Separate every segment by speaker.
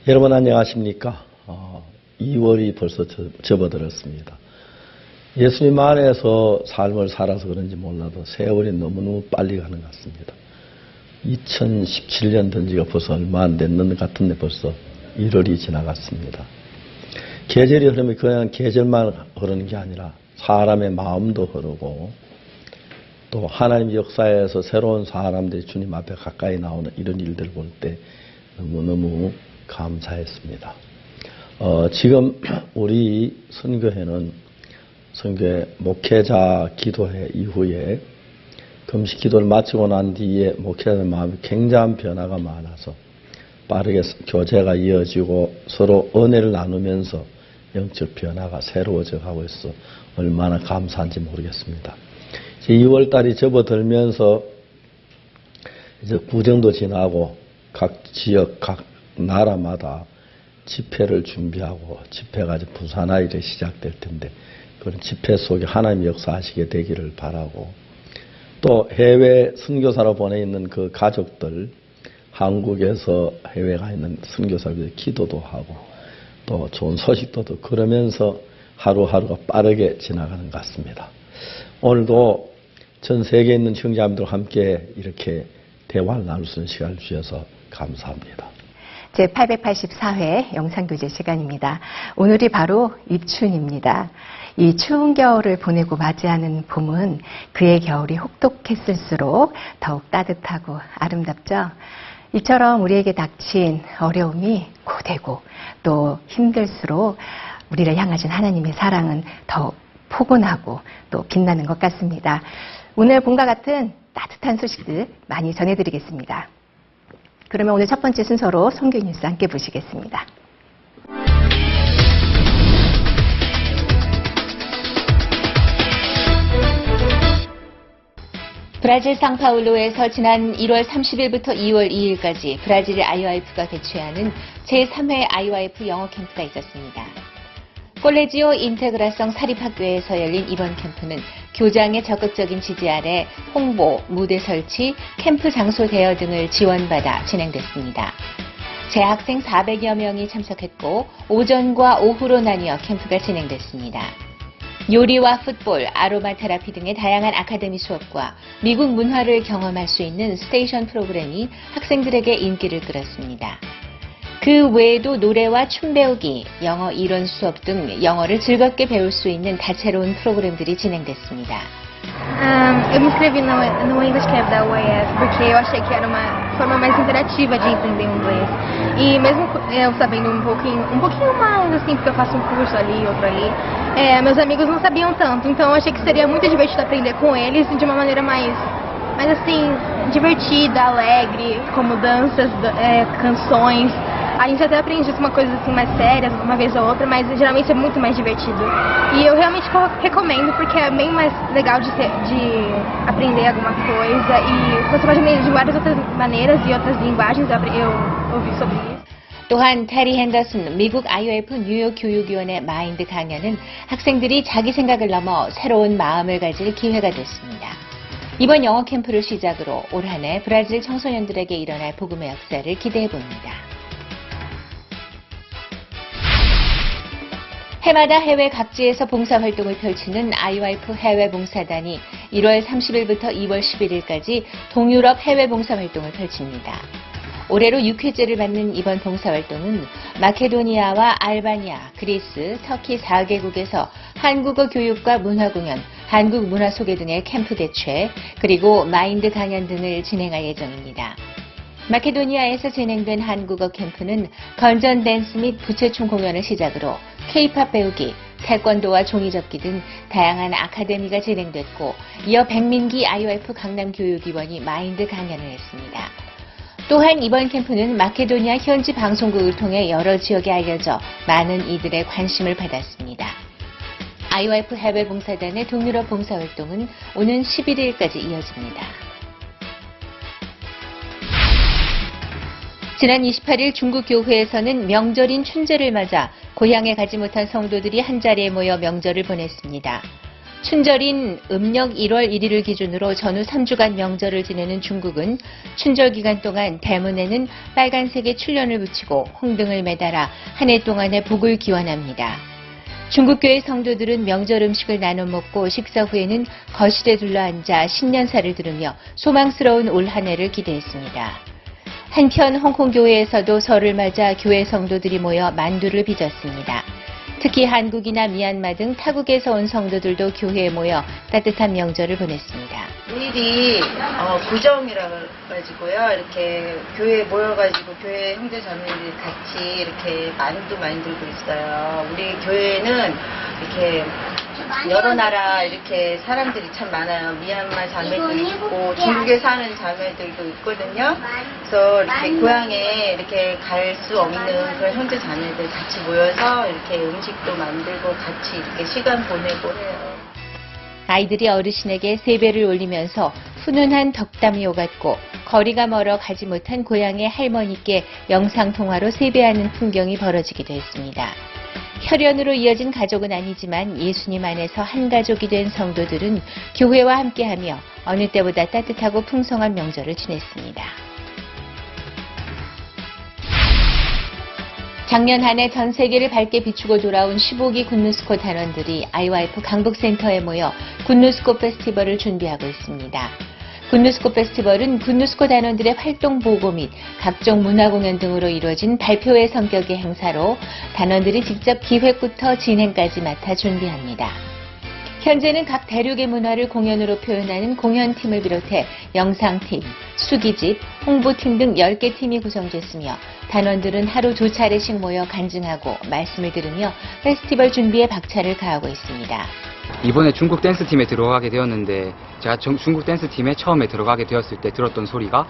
Speaker 1: 여러분 안녕하십니까? 2월이 벌써 접어들었습니다. 예수님 안에서 삶을 살아서 그런지 몰라도 세월이 너무너무 빨리 가는 것 같습니다. 2017년 된 지가 벌써 얼마 안 됐는 것 같은데 벌써 1월이 지나갔습니다. 계절이 흐르면 그냥 계절만 흐르는 게 아니라 사람의 마음도 흐르고 또 하나님 역사에서 새로운 사람들이 주님 앞에 가까이 나오는 이런 일들을 볼 때 너무너무 감사했습니다. 지금 우리 선교회는 선교회 목회자 기도회 이후에 금식 기도를 마치고 난 뒤에 목회자의 마음이 굉장한 변화가 많아서 빠르게 교제가 이어지고 서로 은혜를 나누면서 영적 변화가 새로워져 가고 있어 얼마나 감사한지 모르겠습니다. 이제 2월 달이 접어들면서 이제 구정도 지나고 각 지역, 각 나라마다 집회를 준비하고 집회가 이제 부산하일에 시작될 텐데 그런 집회 속에 하나님 역사하시게 되기를 바라고 또 해외 선교사로 보내 있는 그 가족들 한국에서 해외 가 있는 선교사들 기도도 하고 또 좋은 소식도 듣고 그러면서 하루하루가 빠르게 지나가는 것 같습니다. 오늘도 전 세계에 있는 형제자매들과 함께 이렇게 대화를 나눌 수 있는 시간을 주셔서 감사합니다.
Speaker 2: 제884회 영상교제 시간입니다. 오늘이 바로 입춘입니다. 이 추운 겨울을 보내고 맞이하는 봄은 그의 겨울이 혹독했을수록 더욱 따뜻하고 아름답죠. 이처럼 우리에게 닥친 어려움이 고되고 또 힘들수록 우리를 향하신 하나님의 사랑은 더 포근하고 또 빛나는 것 같습니다. 오늘 봄과 같은 따뜻한 소식들 많이 전해드리겠습니다. 그러면 오늘 첫 번째 순서로 선교 뉴스 함께 보시겠습니다.
Speaker 3: 브라질 상파울루에서 지난 1월 30일부터 2월 2일까지 브라질 IYF가 개최하는 제3회 IYF 영어 캠프가 있었습니다. 콜레지오 인테그라성 사립학교에서 열린 이번 캠프는 교장의 적극적인 지지 아래 홍보, 무대 설치, 캠프 장소 대여 등을 지원받아 진행됐습니다. 재학생 400여 명이 참석했고 오전과 오후로 나뉘어 캠프가 진행됐습니다. 요리와 풋볼, 아로마 테라피 등의 다양한 아카데미 수업과 미국 문화를 경험할 수 있는 스테이션 프로그램이 학생들에게 인기를 끌었습니다. 그 외에도 노래와 춤 배우기, 영어 이론 수업 등 영어를 즐겁게 배울 수 있는 다채로운 프로그램들이 진행됐습니다.
Speaker 4: Eu me inscrevi no English Camp da UEF porque eu achei que era uma forma mais interativa de entender o inglês. E mesmo eu sabendo um pouquinho mais, assim, porque eu faço um curso ali, outro ali, meus amigos não sabiam tanto. Então eu achei que seria muito divertido aprender com eles de uma maneira mais assim, divertida, alegre, como danças, canções. A gente até aprende uma coisa assim mais sérias, uma vez ou outra, mas geralmente é muito mais divertido. E eu realmente recomendo porque é bem mais legal de aprender alguma coisa e você pode aprender de várias outras maneiras e outras linguagens, eu ouvi sobre isso.
Speaker 3: 또한 테리 핸더슨 미국 IOF 뉴욕 교육위원회 마인드 강연은 학생들이 자기 생각을 넘어 새로운 마음을 가질 기회가 됐습니다. 이번 영어 캠프를 시작으로 올 한 해 브라질 청소년들에게 일어날 복음의 역사를 기대해 봅니다. 해마다 해외 각지에서 봉사활동을 펼치는 IYF 해외봉사단이 1월 30일부터 2월 11일까지 동유럽 해외봉사활동을 펼칩니다. 올해로 6회째를 맞는 이번 봉사활동은 마케도니아와 알바니아, 그리스, 터키 4개국에서 한국어 교육과 문화공연, 한국 문화 소개 등의 캠프 개최, 그리고 마인드 강연 등을 진행할 예정입니다. 마케도니아에서 진행된 한국어 캠프는 건전 댄스 및 부채춤 공연을 시작으로 K-팝 배우기, 태권도와 종이접기 등 다양한 아카데미가 진행됐고 이어 백민기 IOF 강남교육위원이 마인드 강연을 했습니다. 또한 이번 캠프는 마케도니아 현지 방송국을 통해 여러 지역에 알려져 많은 이들의 관심을 받았습니다. IOF 해외봉사단의 동유럽 봉사활동은 오는 11일까지 이어집니다. 지난 28일 중국 교회에서는 명절인 춘제를 맞아 고향에 가지 못한 성도들이 한자리에 모여 명절을 보냈습니다. 춘절인 음력 1월 1일을 기준으로 전후 3주간 명절을 지내는 중국은 춘절 기간 동안 대문에는 빨간색의 출련을 붙이고 홍등을 매달아 한 해 동안의 복을 기원합니다. 중국교회 성도들은 명절 음식을 나눠 먹고 식사 후에는 거실에 둘러앉아 신년사를 들으며 소망스러운 올 한 해를 기대했습니다. 한편 홍콩교회에서도 설을 맞아 교회 성도들이 모여 만두를 빚었습니다. 특히 한국이나 미얀마 등 타국에서 온 성도들도 교회에 모여 따뜻한 명절을 보냈습니다.
Speaker 5: 우리들이 구정이라 가지고요. 이렇게 교회에 모여가지고 교회 형제 자매들이 같이 이렇게 만두 만들고 있어요. 우리 교회는 이렇게 여러 나라 이렇게 사람들이 참 많아요. 미얀마 자매도 있고 중국에 사는 자매들도 있거든요. 그래서 이렇게 고향에 이렇게 갈 수 없는 그런 형제 자매들 같이 모여서 이렇게 음식도 만들고 같이 이렇게 시간 보내고 해요.
Speaker 3: 아이들이 어르신에게 세배를 올리면서 훈훈한 덕담이 오갔고 거리가 멀어 가지 못한 고향의 할머니께 영상통화로 세배하는 풍경이 벌어지기도 했습니다. 혈연으로 이어진 가족은 아니지만 예수님 안에서 한 가족이 된 성도들은 교회와 함께하며 어느 때보다 따뜻하고 풍성한 명절을 지냈습니다. 작년 한 해 전 세계를 밝게 비추고 돌아온 15기 굿누스코 단원들이 IYF 강북센터에 모여 굿누스코 페스티벌을 준비하고 있습니다. 굿누스코 페스티벌은 굿누스코 단원들의 활동 보고 및 각종 문화 공연 등으로 이루어진 발표회 성격의 행사로 단원들이 직접 기획부터 진행까지 맡아 준비합니다. 현재는 각 대륙의 문화를 공연으로 표현하는 공연팀을 비롯해 영상팀, 수기집, 홍보팀 등 10개 팀이 구성됐으며 단원들은 하루 2차례씩 모여 간증하고 말씀을 들으며 페스티벌 준비에 박차를 가하고 있습니다.
Speaker 6: 이번에 중국 댄스팀에 들어가게 되었는데 제가 중국 댄스팀에 처음에 들어가게 되었을 때 들었던 소리가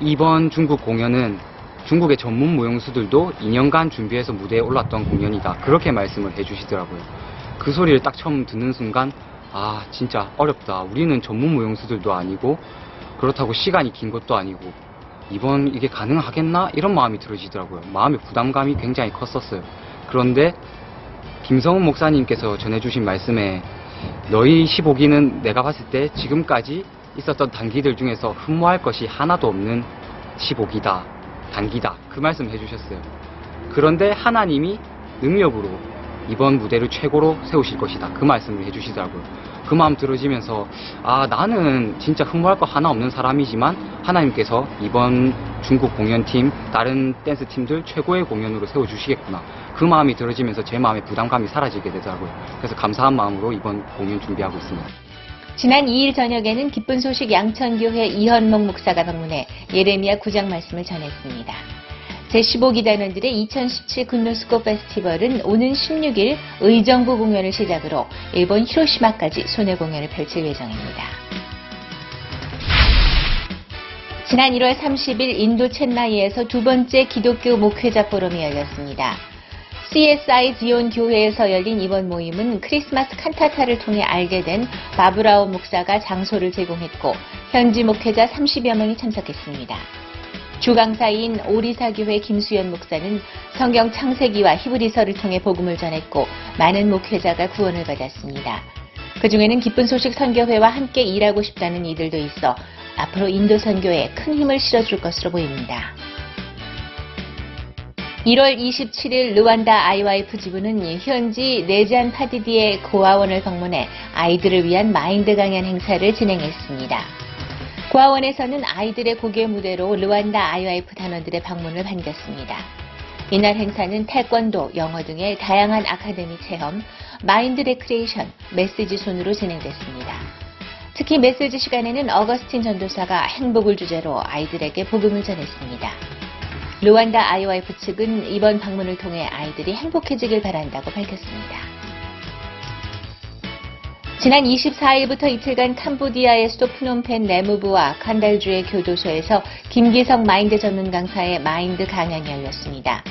Speaker 6: 이번 중국 공연은 중국의 전문 무용수들도 2년간 준비해서 무대에 올랐던 공연이다. 그렇게 말씀을 해주시더라고요. 그 소리를 딱 처음 듣는 순간 아 진짜 어렵다. 우리는 전문 무용수들도 아니고 그렇다고 시간이 긴 것도 아니고 이번 이게 가능하겠나? 이런 마음이 들어지더라고요. 마음의 부담감이 굉장히 컸었어요. 그런데 김성훈 목사님께서 전해주신 말씀에 너희 15기는 내가 봤을 때 지금까지 있었던 단기들 중에서 흠모할 것이 하나도 없는 15기다. 단기다. 그 말씀 해주셨어요. 그런데 하나님이 능력으로 이번 무대를 최고로 세우실 것이다. 그 말씀을 해주시더라고요. 그 마음 들어지면서 아 나는 진짜 흠모할 거 하나 없는 사람이지만 하나님께서 이번 중국 공연팀 다른 댄스팀들 최고의 공연으로 세워주시겠구나. 그 마음이 들어지면서 제 마음의 부담감이 사라지게 되더라고요. 그래서 감사한 마음으로 이번 공연 준비하고 있습니다.
Speaker 3: 지난 2일 저녁에는 기쁜 소식 양천교회 이현목 목사가 방문해 예레미야 9장 말씀을 전했습니다. 제15기 단원들의 2017 굿누스코 페스티벌은 오는 16일 의정부 공연을 시작으로 일본 히로시마까지 순회 공연을 펼칠 예정입니다. 지난 1월 30일 인도 첸마이에서 두 번째 기독교 목회자 포럼이 열렸습니다. CSI 지온 교회에서 열린 이번 모임은 크리스마스 칸타타를 통해 알게 된 바브라오 목사가 장소를 제공했고 현지 목회자 30여 명이 참석했습니다. 주강사인 오리사교회 김수연 목사는 성경 창세기와 히브리서를 통해 복음을 전했고 많은 목회자가 구원을 받았습니다. 그중에는 기쁜 소식 선교회와 함께 일하고 싶다는 이들도 있어 앞으로 인도 선교에 큰 힘을 실어줄 것으로 보입니다. 1월 27일 르완다 IYF 지부는 현지 네잔 파디디의 고아원을 방문해 아이들을 위한 마인드 강연 행사를 진행했습니다. 고아원에서는 아이들의 곡의 무대로 르완다 IYF 단원들의 방문을 반겼습니다. 이날 행사는 태권도, 영어 등의 다양한 아카데미 체험, 마인드 레크리에이션, 메시지 순으로 진행됐습니다. 특히 메시지 시간에는 어거스틴 전도사가 행복을 주제로 아이들에게 복음을 전했습니다. 르완다 IYF 측은 이번 방문을 통해 아이들이 행복해지길 바란다고 밝혔습니다. 지난 24일부터 이틀간 캄보디아의 수도 프놈펜 네무부와 칸달주의 교도소에서 김기석 마인드 전문 강사의 마인드 강연이 열렸습니다.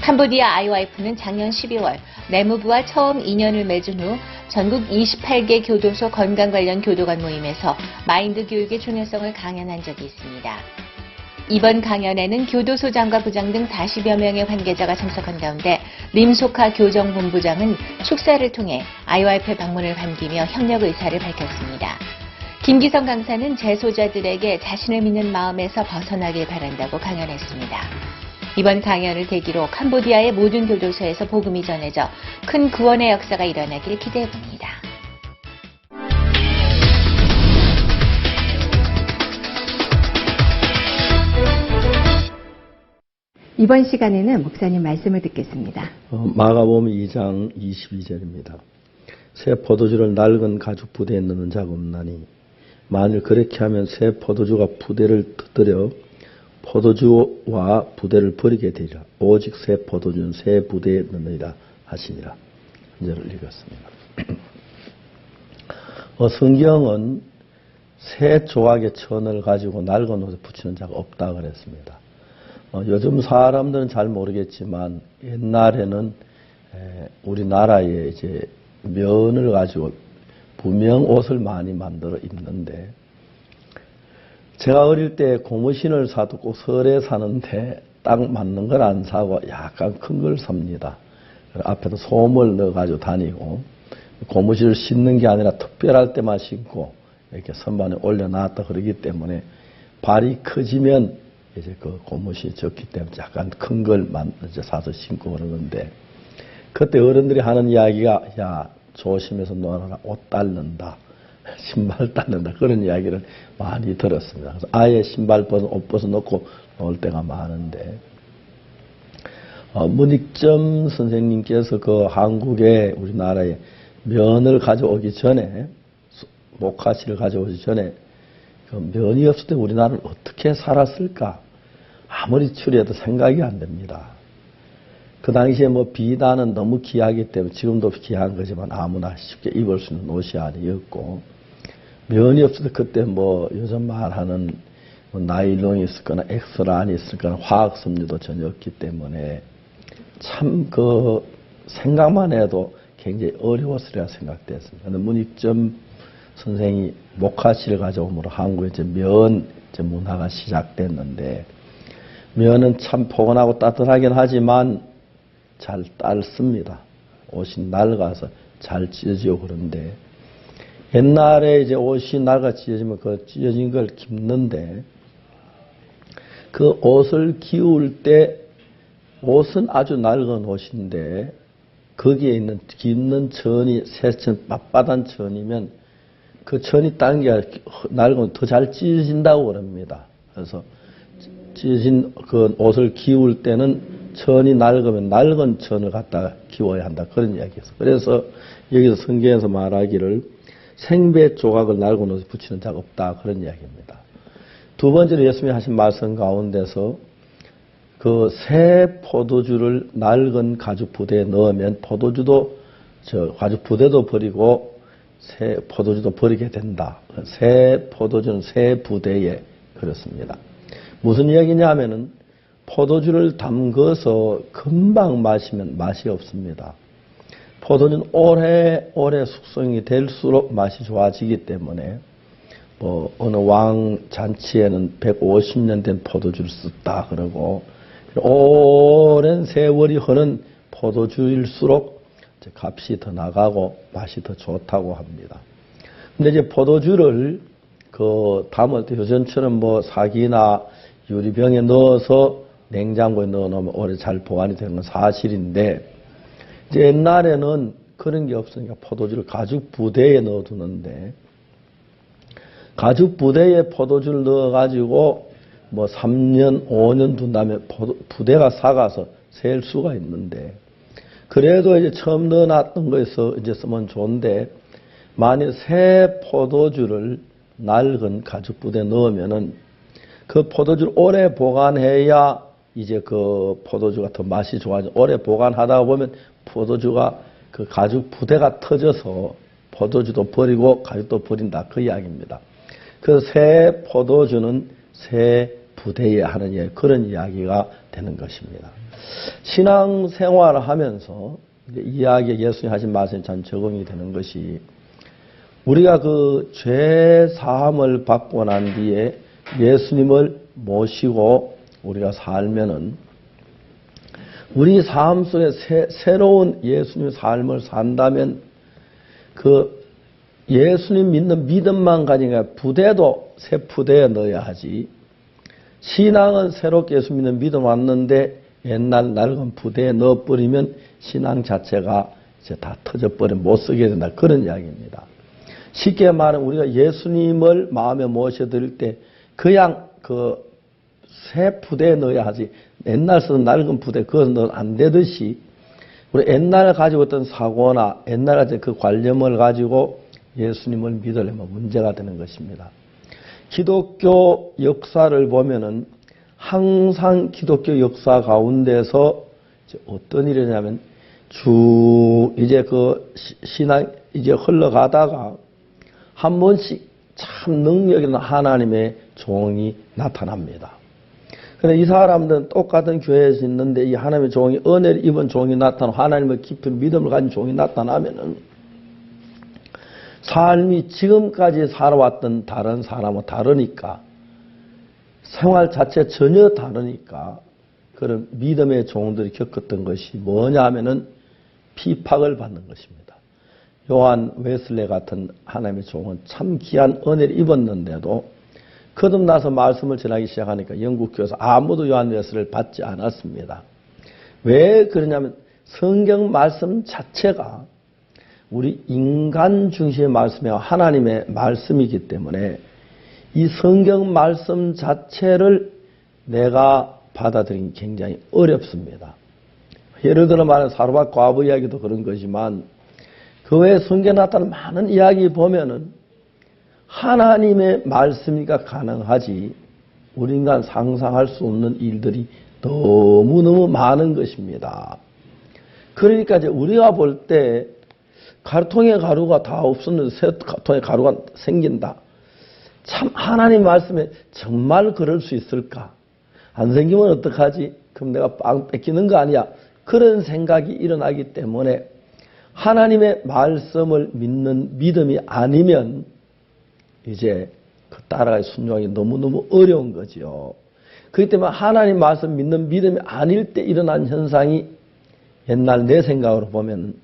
Speaker 3: 캄보디아 IYF는 작년 12월 네무부와 처음 인연을 맺은 후 전국 28개 교도소 건강 관련 교도관 모임에서 마인드 교육의 중요성을 강연한 적이 있습니다. 이번 강연에는 교도소장과 부장 등 40여 명의 관계자가 참석한 가운데 림소카 교정본부장은 축사를 통해 IYF 방문을 반기며 협력 의사를 밝혔습니다. 김기성 강사는 재소자들에게 자신을 믿는 마음에서 벗어나길 바란다고 강연했습니다. 이번 강연을 계기로 캄보디아의 모든 교도소에서 복음이 전해져 큰 구원의 역사가 일어나길 기대해봅니다.
Speaker 2: 이번 시간에는 목사님 말씀을 듣겠습니다.
Speaker 1: 마가복음 2장 22절입니다. 새 포도주를 낡은 가죽 부대에 넣는 자가 없나니 만일 그렇게 하면 새 포도주가 부대를 터뜨려 포도주와 부대를 버리게 되리라. 오직 새 포도주는 새 부대에 넣느니라 하시니라. 한절을 읽었습니다. 성경은 새 조각의 천을 가지고 낡은 옷에 붙이는 자가 없다 그랬습니다. 요즘 사람들은 잘 모르겠지만 옛날에는 우리나라에 이제 면을 가지고 부명 옷을 많이 만들어 입는데, 제가 어릴 때 고무신을 사도 꼭 설에 사는데 딱 맞는 걸 안 사고 약간 큰 걸 삽니다. 앞에도 솜을 넣어가지고 다니고, 고무신을 신는 게 아니라 특별할 때만 신고 이렇게 선반에 올려놨다 그러기 때문에 발이 커지면 이제 그 고무신이 적기 때문에 약간 큰 걸 사서 신고 그러는데, 그때 어른들이 하는 이야기가, 야, 조심해서 놀아라. 옷 닳는다. 신발 닳는다. 그런 이야기를 많이 들었습니다. 그래서 아예 신발 옷 벗어놓고 놀 때가 많은데, 문익점 선생님께서 그 한국에 우리나라에 면을 가져오기 전에, 목화실을 가져오기 전에 그 면이 없을 때 우리나라는 어떻게 살았을까? 아무리 추리해도 생각이 안 됩니다. 그 당시에 뭐 비단은 너무 귀하기 때문에 지금도 귀한 거지만 아무나 쉽게 입을 수 있는 옷이 아니었고, 면이 없을 때 그때 뭐 요즘 말하는 뭐 나일론이 있을거나 엑스란이 있을거나 화학섬유도 전혀 없기 때문에 참 그 생각만 해도 굉장히 어려웠으리라 생각됐습니다. 그런데 문익점 선생이 목화실을 가져오므로 한국에 이제 면 문화가 시작됐는데, 면은 참 포근하고 따뜻하긴 하지만 잘 닳습니다. 옷이 낡아서 잘 찢어지고 그런데, 옛날에 이제 옷이 낡아 찢어지면 그 찢어진 걸 깁는데, 그 옷을 기울 때 옷은 아주 낡은 옷인데 거기에 있는 깁는 천이 새천 빳빳한 천이면 그 천이 딴 게 낡으면 더 잘 찢어진다고 그럽니다. 그래서 찢어진 그 옷을 기울 때는 천이 낡으면 낡은 천을 갖다 기워야 한다. 그런 이야기였어요. 그래서 여기서 성경에서 말하기를 생배 조각을 낡은 옷에 붙이는 자가 없다. 그런 이야기입니다. 두 번째로 예수님이 하신 말씀 가운데서 그 새 포도주를 낡은 가죽 부대에 넣으면 포도주도 가죽 부대도 버리고 새 포도주도 버리게 된다. 새 포도주는 새 부대에 그렇습니다. 무슨 이야기냐 하면은 포도주를 담궈서 금방 마시면 맛이 없습니다. 포도주는 오래 숙성이 될수록 맛이 좋아지기 때문에 뭐 어느 왕 잔치에는 150년 된 포도주를 썼다 그러고, 오랜 세월이 흐른 포도주일수록 값이 더 나가고 맛이 더 좋다고 합니다. 근데 이제 포도주를 담을 때 요즘처럼 뭐 사기나 유리병에 넣어서 냉장고에 넣어놓으면 오래 잘 보관이 되는 건 사실인데, 이제 옛날에는 그런 게 없으니까 포도주를 가죽 부대에 넣어두는데, 가죽 부대에 포도주를 넣어가지고 뭐 3년, 5년 둔 다음에 부대가 삭아서 셀 수가 있는데, 그래도 이제 처음 넣어놨던 거에서 이제 쓰면 좋은데, 만일 새 포도주를 낡은 가죽 부대에 넣으면은 그 포도주를 오래 보관해야 이제 그 포도주가 더 맛이 좋아져. 오래 보관하다 보면 포도주가 그 가죽 부대가 터져서 포도주도 버리고 가죽도 버린다. 그 이야기입니다. 그 새 포도주는 새 부대에 하는 그런 이야기가 되는 것입니다. 신앙생활을 하면서 이야기에 예수님이 하신 말씀이 참 적응이 되는 것이, 우리가 그 죄 사함을 받고 난 뒤에 예수님을 모시고 우리가 살면은 우리 삶 속에 새로운 예수님의 삶을 산다면 그 예수님 믿는 믿음만 가지니까 부대도 새 부대에 넣어야 하지. 신앙은 새롭게 예수 믿는 믿음 왔는데 옛날 낡은 부대에 넣어버리면 신앙 자체가 이제 다 터져버려 못 쓰게 된다. 그런 이야기입니다. 쉽게 말하면 우리가 예수님을 마음에 모셔드릴 때 그냥 그 새 부대에 넣어야 하지. 옛날 쓰던 낡은 부대 그것은 넣으면 안 되듯이 우리 옛날 가지고 있던 사고나 옛날 가지고 그 관념을 가지고 예수님을 믿으려면 문제가 되는 것입니다. 기독교 역사를 보면은 항상 기독교 역사 가운데서 어떤 일이냐면 쭉 이제 그 신앙 이제 흘러가다가 한 번씩 참 능력 있는 하나님의 종이 나타납니다. 그런데 이 사람들은 똑같은 교회에서 있는데 이 하나님의 종이 은혜를 입은 종이 나타나고 하나님의 깊은 믿음을 가진 종이 나타나면은 삶이 지금까지 살아왔던 다른 사람은 다르니까 생활 자체 전혀 다르니까 그런 믿음의 종들이 겪었던 것이 뭐냐 하면은 피팍을 받는 것입니다. 요한 웨슬레 같은 하나님의 종은 참 귀한 은혜를 입었는데도 거듭나서 말씀을 전하기 시작하니까 영국 교회에서 아무도 요한 웨슬레를 받지 않았습니다. 왜 그러냐면 성경 말씀 자체가 우리 인간 중심의 말씀이고 하나님의 말씀이기 때문에 이 성경 말씀 자체를 내가 받아들이기 굉장히 어렵습니다. 예를 들어 말하는 사르밧 과부 이야기도 그런 것이지만 그 외에 성경에 나타나는 많은 이야기 보면은 하나님의 말씀이니까 가능하지 우리 인간 상상할 수 없는 일들이 너무너무 많은 것입니다. 그러니까 이제 우리가 볼 때 가루통에 가루가 다 없었는데 새 통에 가루가 생긴다. 참 하나님 말씀에 정말 그럴 수 있을까? 안 생기면 어떡하지? 그럼 내가 빵 뺏기는 거 아니야? 그런 생각이 일어나기 때문에 하나님의 말씀을 믿는 믿음이 아니면 이제 그 따라가기 순종하기 너무너무 어려운 거죠. 그렇기 때문에 하나님 말씀 믿는 믿음이 아닐 때 일어난 현상이 옛날 내 생각으로 보면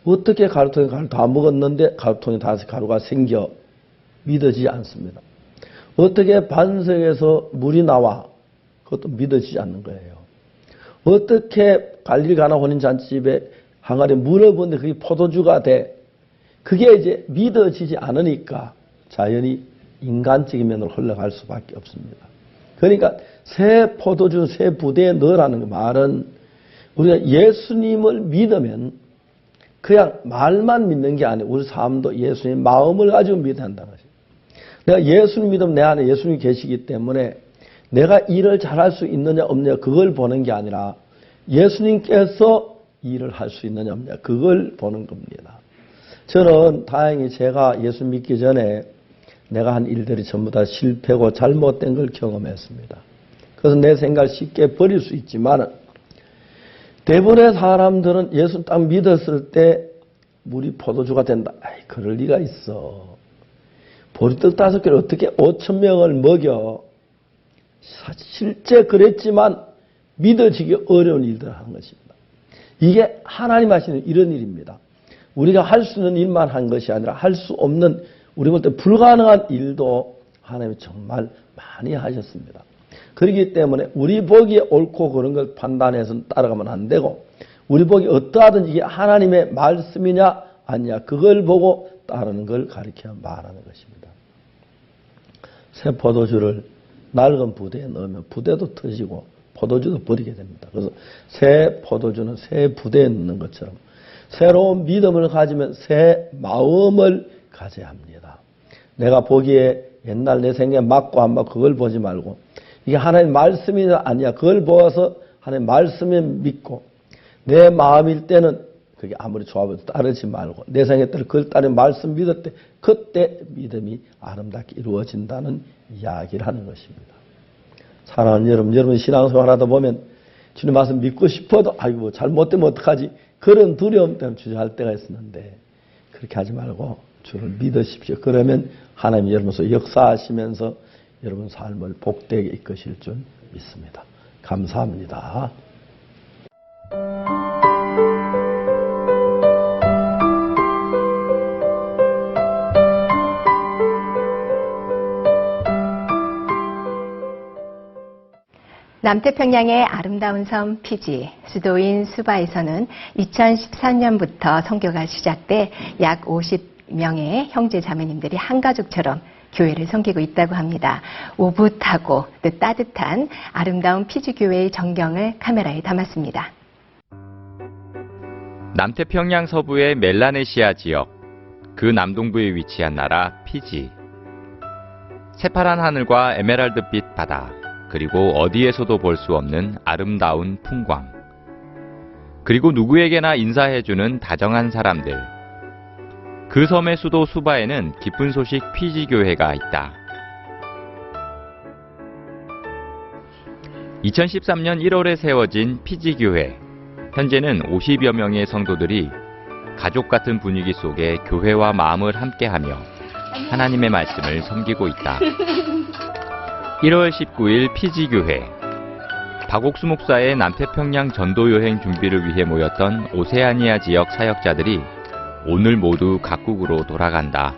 Speaker 1: 어떻게 가루통에 가루 다 먹었는데 가루통에 다시 가루가 생겨 믿어지지 않습니다. 어떻게 반석에서 물이 나와 그것도 믿어지지 않는 거예요. 어떻게 갈릴가나 혼인잔치집에 항아리에 물을 부었는데 그게 포도주가 돼 그게 이제 믿어지지 않으니까 자연히 인간적인 면으로 흘러갈 수밖에 없습니다. 그러니까 새 포도주 새 부대에 넣으라는 말은 우리가 예수님을 믿으면 그냥 말만 믿는 게 아니고 우리 삶도 예수님의 마음을 가지고 믿어야 한다는 것입니다. 내가 예수님 믿으면 내 안에 예수님이 계시기 때문에 내가 일을 잘할 수 있느냐 없느냐 그걸 보는 게 아니라 예수님께서 일을 할 수 있느냐 없느냐 그걸 보는 겁니다. 저는 다행히 제가 예수 믿기 전에 내가 한 일들이 전부 다 실패고 잘못된 걸 경험했습니다. 그래서 내 생각을 쉽게 버릴 수 있지만 대부분의 사람들은 예수 딱 믿었을 때 물이 포도주가 된다. 아이, 그럴 리가 있어. 보리떡 5개를 어떻게 5,000명을 먹여. 실제 그랬지만 믿어지기 어려운 일들을 하는 것입니다. 이게 하나님 하시는 이런 일입니다. 우리가 할 수 있는 일만 한 것이 아니라 할 수 없는 우리 볼 때 불가능한 일도 하나님이 정말 많이 하셨습니다. 그렇기 때문에 우리 보기에 옳고 그런 걸 판단해서 따라가면 안 되고 우리 보기 어떠하든 이게 하나님의 말씀이냐 아니냐 그걸 보고 따르는 걸 가리켜 말하는 것입니다. 새 포도주를 낡은 부대에 넣으면 부대도 터지고 포도주도 버리게 됩니다. 그래서 새 포도주는 새 부대에 넣는 것처럼 새로운 믿음을 가지면 새 마음을 가져야 합니다. 내가 보기에 옛날 내 생각에 맞고 안 맞고 그걸 보지 말고 이게 하나님의 말씀이냐 아니냐 그걸 보아서 하나님의 말씀에 믿고 내 마음일 때는 그게 아무리 좋아도 따르지 말고 내 생각에 따라 그걸 따르는 말씀 믿을 때 그때 믿음이 아름답게 이루어진다는 이야기를 하는 것입니다. 사랑하는 여러분 신앙생활 하다 보면 주님 말씀 믿고 싶어도 아이고 잘못되면 어떡하지 그런 두려움 때문에 주저할 때가 있었는데 그렇게 하지 말고 주를 믿으십시오. 그러면 하나님이 여러분께서 역사하시면서 여러분 삶을 복되게 이끄실 줄 믿습니다. 감사합니다.
Speaker 2: 남태평양의 아름다운 섬 피지, 수도인 수바에서는 2013년부터 선교가 시작돼 약 50명의 형제 자매님들이 한 가족처럼 교회를 섬기고 있다고 합니다. 오붓하고 또 따뜻한 아름다운 피지 교회의 전경을 카메라에 담았습니다.
Speaker 7: 남태평양 서부의 멜라네시아 지역, 그 남동부에 위치한 나라 피지. 새파란 하늘과 에메랄드빛 바다, 그리고 어디에서도 볼 수 없는 아름다운 풍광. 그리고 누구에게나 인사해주는 다정한 사람들. 그 섬의 수도 수바에는 기쁜 소식 피지 교회가 있다. 2013년 1월에 세워진 피지 교회. 현재는 50여 명의 성도들이 가족 같은 분위기 속에 교회와 마음을 함께하며 하나님의 말씀을 섬기고 있다. 1월 19일 피지교회. 박옥수 목사의 남태평양 전도여행 준비를 위해 모였던 오세아니아 지역 사역자들이 오늘 모두 각국으로 돌아간다.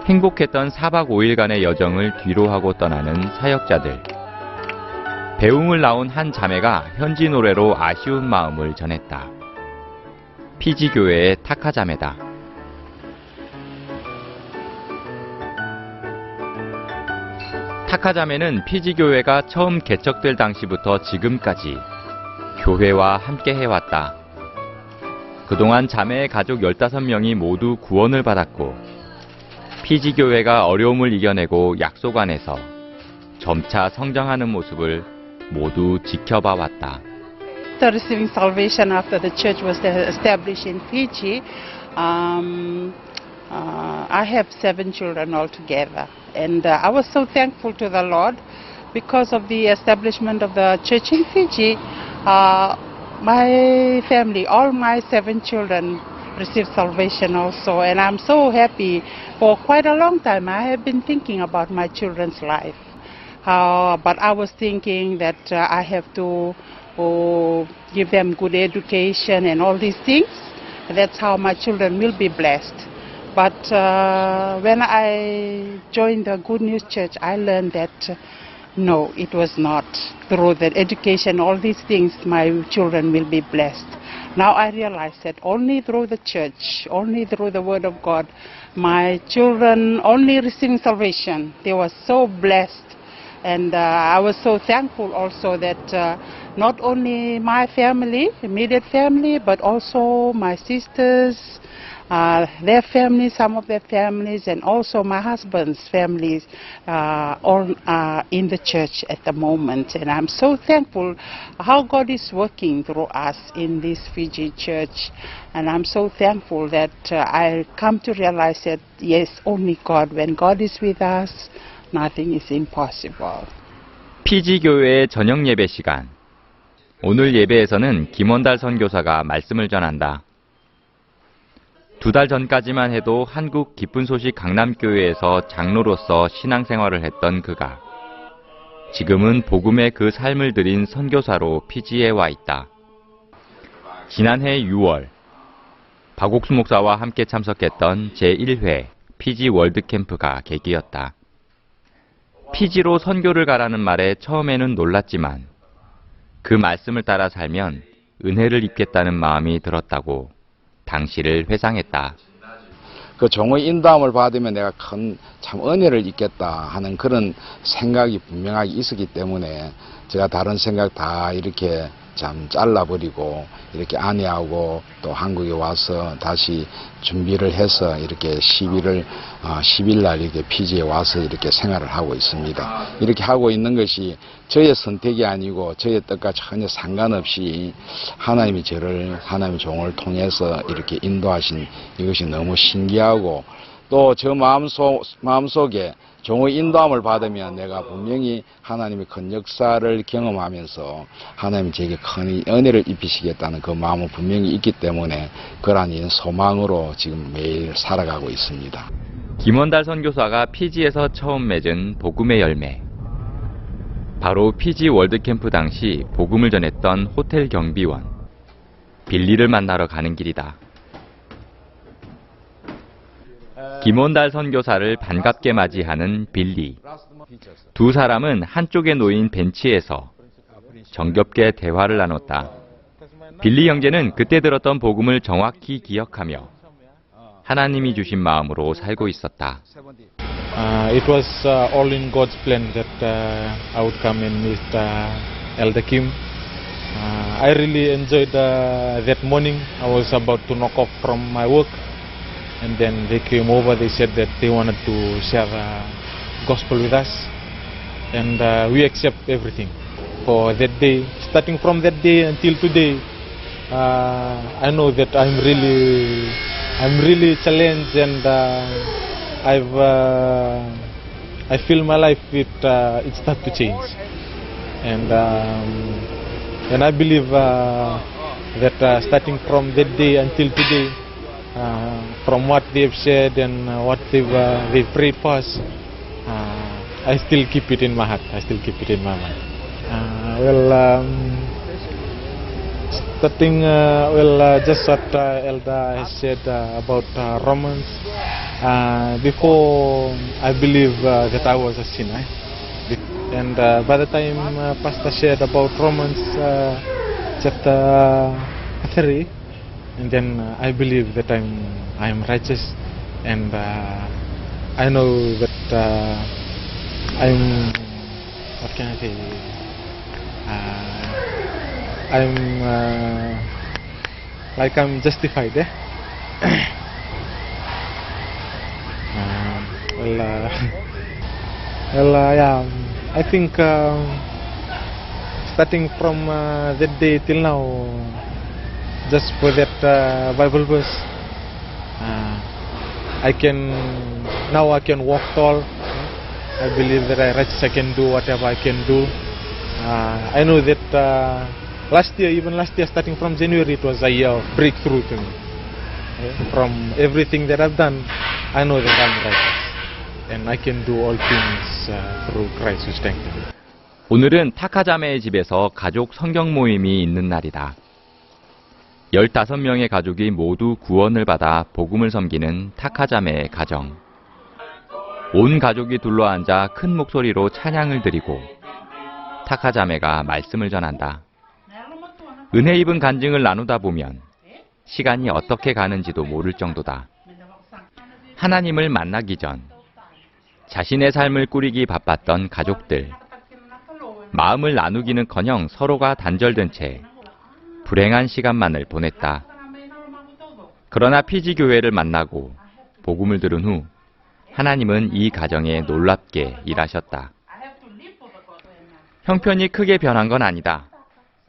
Speaker 7: 행복했던 4박 5일간의 여정을 뒤로하고 떠나는 사역자들. 배웅을 나온 한 자매가 현지 노래로 아쉬운 마음을 전했다. 피지교회의 타카 자매다. 타카 자매는 피지교회가 처음 개척될 당시부터 지금까지 교회와 함께 해왔다. 그동안 자매의 가족 15명이 모두 구원을 받았고 피지교회가 어려움을 이겨내고 약속 안에서 점차 성장하는 모습을 모두 지켜봐 왔다.
Speaker 8: After receiving salvation after the church was established in Fiji, I have 7 children altogether, and I was so thankful to the Lord because of the establishment of the church in Fiji. My family, all my 7 children received salvation also, and I'm so happy. For quite a long time I have been thinking about my children's life, but I was thinking that I have to give them good education and all these things. That's how my children will be blessed. But when I joined the Good News Church, I learned that no, it was not. Through the education, all these things, my children will be blessed. Now I realize that only through the church, only through the Word of God, my children only receiving salvation. They were so blessed. And I was so thankful also that not only my family, immediate family, but also my sisters, their families, some of their families, and also my husband's families, all are in the church at the moment. And I'm so thankful how God is working through us in this Fiji church. And I'm so thankful that I come to realize that, yes, only God, when God is with us, nothing is impossible.
Speaker 7: 피지 교회의 저녁 예배 시간. 오늘 예배에서는 김원달 선교사가 말씀을 전한다. 2달 전까지만 해도 한국 기쁜 소식 강남교회에서 장로로서 신앙생활을 했던 그가 지금은 복음의 그 삶을 드린 선교사로 피지에 와 있다. 지난해 6월 박옥수 목사와 함께 참석했던 제1회 피지 월드캠프가 계기였다. 피지로 선교를 가라는 말에 처음에는 놀랐지만 그 말씀을 따라 살면 은혜를 입겠다는 마음이 들었다고 당시를 회상했다.
Speaker 9: 그 종의 인도함을 받으면 내가 큰 참 은혜를 입겠다 하는 그런 생각이 분명하게 있었기 때문에 제가 다른 생각 다 이렇게 참 잘라버리고 이렇게 아내하고 또 한국에 와서 다시 준비를 해서 이렇게 10일 날 이렇게 피지에 와서 이렇게 생활을 하고 있습니다. 이렇게 하고 있는 것이 저의 선택이 아니고 저의 뜻과 전혀 상관없이 하나님이 저를 하나님의 종을 통해서 이렇게 인도하신 이것이 너무 신기하고 또 저 마음속에 종의 인도함을 받으면 내가 분명히 하나님의 큰 역사를 경험하면서 하나님이 제게 큰 은혜를 입히시겠다는 그 마음은 분명히 있기 때문에 그러한 소망으로 지금 매일 살아가고 있습니다.
Speaker 7: 김원달 선교사가 피지에서 처음 맺은 복음의 열매. 바로 피지 월드캠프 당시 복음을 전했던 호텔 경비원 빌리를 만나러 가는 길이다. 김원달 선교사를 반갑게 맞이하는 빌리. 두 사람은 한쪽에 놓인 벤치에서 정겹게 대화를 나눴다. 빌리 형제는 그때 들었던 복음을 정확히 기억하며 하나님이 주신 마음으로 살고 있었다.
Speaker 10: It was all in God's plan that I would come and meet Elder Kim. I really enjoyed that morning. I was about to knock off from my work, and then they came over. They said that they wanted to share gospel with us, and we accept everything. For that day, starting from that day until today, I know that I'm really challenged, and I feel my life it start to change, and I believe that starting from that day until today, from what they've said and what they've prayed for us, I still keep it in my heart. I still keep it in my mind. Starting just what Elda has said about Romans. Before, I believe that I was a sinner, and by the time Pastor shared about Romans chapter 3, and then I believe that I'm righteous, and I know that I'm, what can I say? I'm justified. Yeah, I think starting from that day till now, just for that Bible verse, I can walk tall. I believe that I righteous, I can do whatever I can do. I know that last year, starting from January, it was a year of breakthrough to me. From everything that I've done, I know that I'm righteous, and I can do all things through Christ who strengthens me.
Speaker 7: 오늘은 타카자매의 집에서 가족 성경 모임이 있는 날이다. 15명의 가족이 모두 구원을 받아 복음을 섬기는 타카자매의 가정. 온 가족이 둘러앉아 큰 목소리로 찬양을 드리고 타카자매가 말씀을 전한다. 은혜 입은 간증을 나누다 보면 시간이 어떻게 가는지도 모를 정도다. 하나님을 만나기 전 자신의 삶을 꾸리기 바빴던 가족들. 마음을 나누기는커녕 서로가 단절된 채 불행한 시간만을 보냈다. 그러나 피지 교회를 만나고 복음을 들은 후 하나님은 이 가정에 놀랍게 일하셨다. 형편이 크게 변한 건 아니다.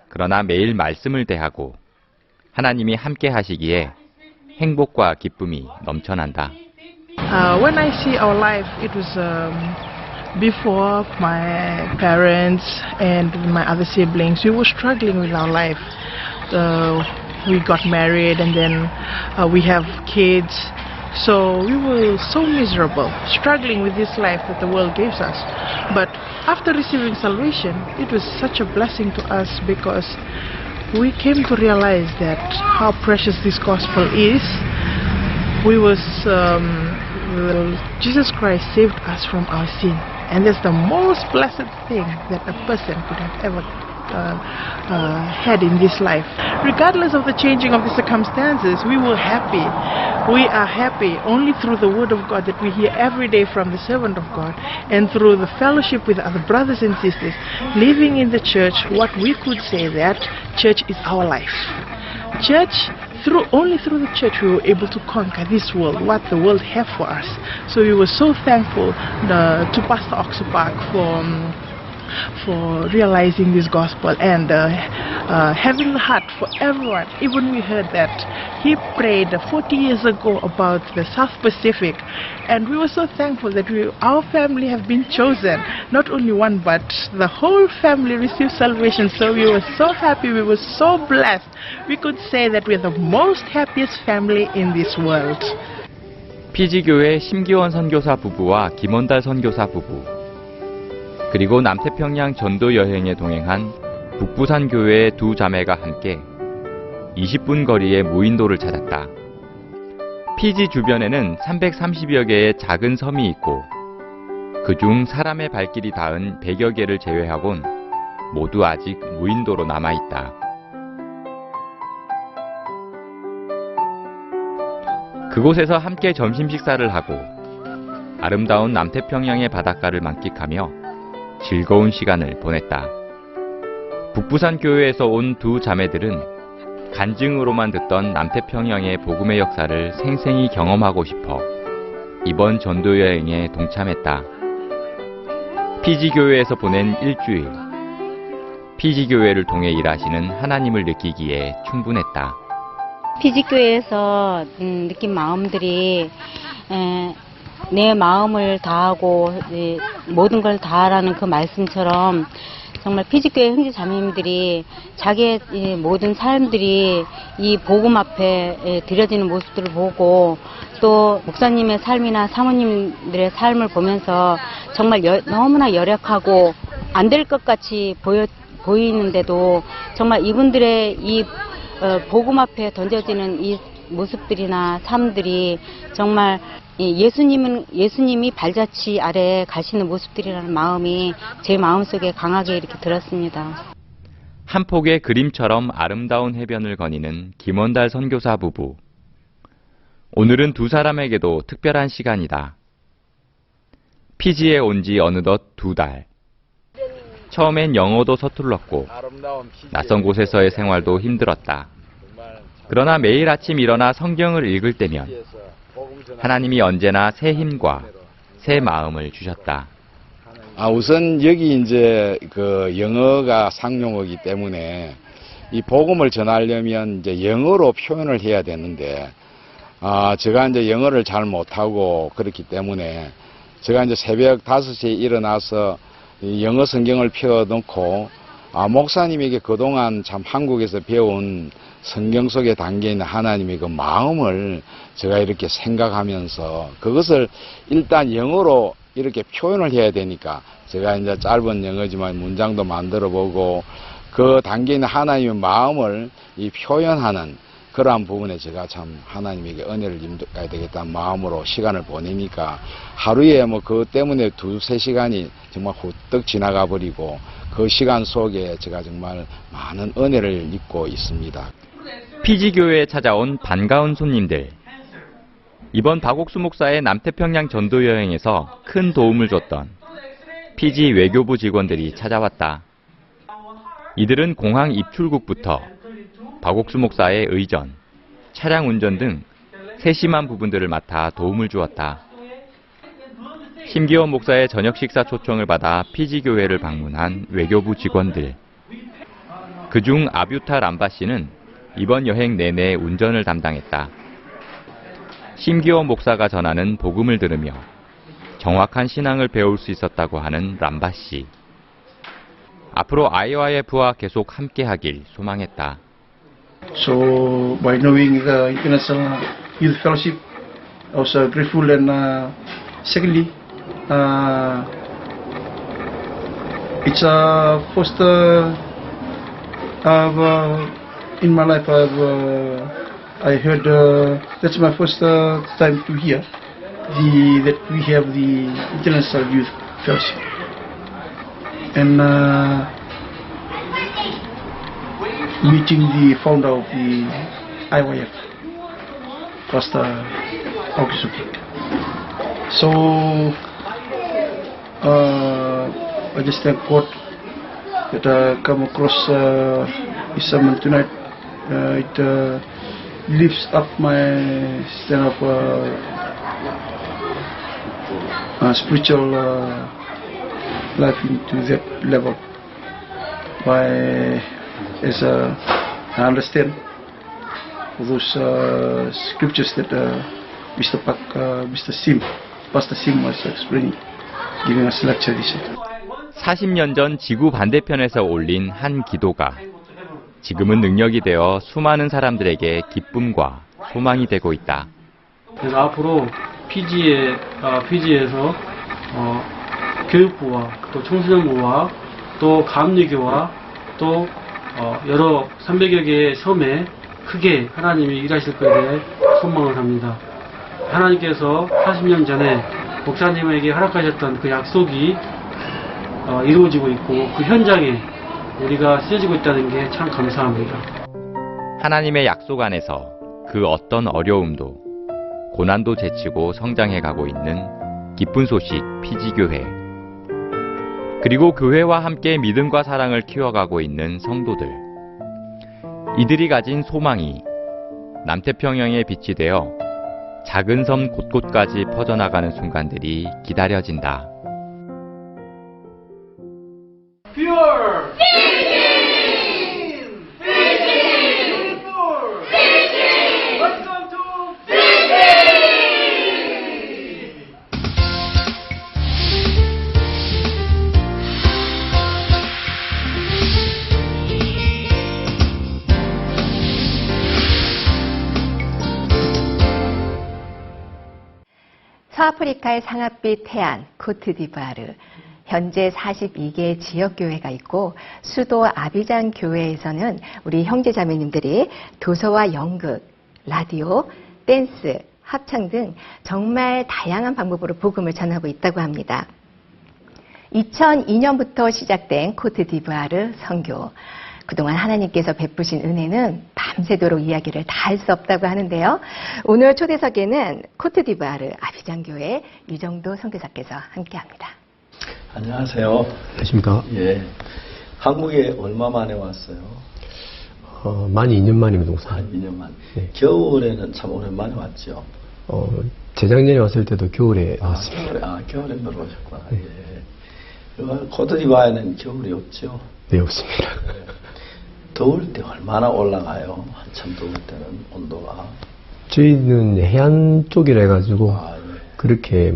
Speaker 7: 그러나 매일 말씀을 대하고 하나님이 함께 하시기에 행복과 기쁨이 넘쳐난다.
Speaker 11: When I see our life, it was before my parents and my other siblings, we were struggling with our life. We got married and then we have kids. So we were so miserable, struggling with this life that the world gives us. But after receiving salvation, it was such a blessing to us because we came to realize that how precious this gospel is. Jesus Christ saved us from our sin, and that's the most blessed thing that a person could have ever had in this life. Regardless of the changing of the circumstances, we were happy. We are happy only through the word of God that we hear every day from the servant of God, and through the fellowship with other brothers and sisters, living in the church. What we could say that church is our life. Only through the church we were able to conquer this world, what the world have for us. So we were so thankful to Pastor Oxupak for realizing this gospel and having the heart for everyone. Even we heard that he prayed 40 years ago about the South Pacific, and we were so thankful that our family have been chosen. Not only one, but the whole family received salvation. So we were so happy, we were so blessed. We could say that we're the most happiest family in this world.
Speaker 7: 피지교회 심기원 선교사 부부와 김원달 선교사 부부, 그리고 남태평양 전도 여행에 동행한 북부산 교회의 두 자매가 함께 20분 거리의 무인도를 찾았다. 피지 주변에는 330여 개의 작은 섬이 있고 그중 사람의 발길이 닿은 100여 개를 제외하곤 모두 아직 무인도로 남아있다. 그곳에서 함께 점심 식사를 하고 아름다운 남태평양의 바닷가를 만끽하며 즐거운 시간을 보냈다. 북부산 교회에서 온 두 자매들은 간증으로만 듣던 남태평양의 복음의 역사를 생생히 경험하고 싶어 이번 전도 여행에 동참했다. 피지 교회에서 보낸 일주일, 피지 교회를 통해 일하시는 하나님을 느끼기에 충분했다.
Speaker 12: 피지 교회에서 느낀 마음들이 내 마음을 다하고 모든 걸 다하라는 그 말씀처럼 정말 피지교회 형제 자매님들이 자기의 모든 삶들이 이 복음 앞에 드려지는 모습들을 보고 또 목사님의 삶이나 사모님들의 삶을 보면서 정말 너무나 열약하고 안 될 것 같이 보이는데도 정말 이분들의 이 복음 앞에 던져지는 이 모습들이나 삶들이 정말 예수님이 발자취 아래 가시는 모습들이라는 마음이 제 마음속에 강하게 이렇게 들었습니다.
Speaker 7: 한 폭의 그림처럼 아름다운 해변을 거니는 김원달 선교사 부부. 오늘은 두 사람에게도 특별한 시간이다. 피지에 온 지 어느덧 2달. 처음엔 영어도 서툴렀고 낯선 곳에서의 생활도 힘들었다. 그러나 매일 아침 일어나 성경을 읽을 때면 하나님이 언제나 새 힘과 새 마음을 주셨다.
Speaker 9: 우선 여기 이제 그 영어가 상용어이기 때문에 이 복음을 전하려면 이제 영어로 표현을 해야 되는데, 제가 이제 영어를 잘 못하고 그렇기 때문에 제가 이제 새벽 5시에 일어나서 영어 성경을 펴놓고 목사님에게 그동안 참 한국에서 배운 성경 속에 담겨있는 하나님의 그 마음을 제가 이렇게 생각하면서 그것을 일단 영어로 이렇게 표현을 해야 되니까 제가 이제 짧은 영어지만 문장도 만들어 보고 그 담겨있는 하나님의 마음을 이 표현하는 그러한 부분에 제가 참 하나님에게 은혜를 입어야 되겠다는 마음으로 시간을 보내니까 하루에 뭐 그것 때문에 2-3시간이 정말 후떡 지나가 버리고 그 시간 속에 제가 정말 많은 은혜를 입고 있습니다.
Speaker 7: 피지교회에 찾아온 반가운 손님들. 이번 박옥수 목사의 남태평양 전도 여행에서 큰 도움을 줬던 피지 외교부 직원들이 찾아왔다. 이들은 공항 입출국부터 박옥수 목사의 의전, 차량 운전 등 세심한 부분들을 맡아 도움을 주었다. 심기원 목사의 저녁 식사 초청을 받아 피지교회를 방문한 외교부 직원들. 그중 아뷰타 람바 씨는 이번 여행 내내 운전을 담당했다. 심기원 목사가 전하는 복음을 들으며 정확한 신앙을 배울 수 있었다고 하는 람바 씨. 앞으로 IYF와 계속 함께하길 소망했다.
Speaker 13: So by knowing the International Youth Fellowship, I was grateful, and secondly, it's first in my life I heard that's my first time to hear that we have the International Youth Fellowship, and meeting the founder of the IYF, Pastor Augusto. So I just thank God that I come across His sermon tonight. It lifts up my stand of spiritual life into that level. As I understand those scriptures that Pastor Sim was explaining, giving us lecture this year.
Speaker 7: 40년 전 지구 반대편에서 올린 한 기도가 지금은 능력이 되어 수많은 사람들에게 기쁨과 소망이 되고 있다.
Speaker 14: 그래서 앞으로 피지에서 교육부와 또 청소년부와 또 감리교와 또 여러 300여 개의 섬에 크게 하나님이 일하실 것에 대해 소망을 합니다. 하나님께서 40년 전에 목사님에게 허락하셨던 그 약속이 이루어지고 있고 그 현장에 우리가 쓰여지고 있다는 게 참 감사합니다.
Speaker 7: 하나님의 약속 안에서 그 어떤 어려움도 고난도 제치고 성장해가고 있는 기쁜 소식 피지교회. 그리고 교회와 함께 믿음과 사랑을 키워가고 있는 성도들. 이들이 가진 소망이 남태평양의 빛이 되어 작은 섬 곳곳까지 퍼져나가는 순간들이 기다려진다.
Speaker 14: Pure! Welcome to
Speaker 2: 서아프리카의 상아빛 해안 코트디부아르. 현재 42개의 지역교회가 있고 수도 아비장 교회에서는 우리 형제자매님들이 도서와 연극, 라디오, 댄스, 합창 등 정말 다양한 방법으로 복음을 전하고 있다고 합니다. 2002년부터 시작된 코트디부아르 선교. 그동안 하나님께서 베푸신 은혜는 밤새도록 이야기를 다 할 수 없다고 하는데요. 오늘 초대석에는 코트디부아르 아비장교회 유정도 선교사께서 함께합니다.
Speaker 1: 안녕하세요.
Speaker 15: 안녕하십니까.
Speaker 1: 예. 한국에 얼마 만에 왔어요?
Speaker 15: 만 2년 만입니다, 목사.
Speaker 1: 2년 만.
Speaker 15: 네.
Speaker 1: 겨울에는 참 오랜만에 왔죠.
Speaker 15: 재작년에 왔을 때도 겨울에 왔습니다.
Speaker 1: 겨울에 들어오셨구나. 네. 예. 코트디부아르는 겨울이 없죠?
Speaker 15: 네, 없습니다.
Speaker 1: 더울 때 얼마나 올라가요? 한참 더울 때는 온도가.
Speaker 15: 저희는 해안 쪽이라 해가지고
Speaker 1: 예.
Speaker 15: 그렇게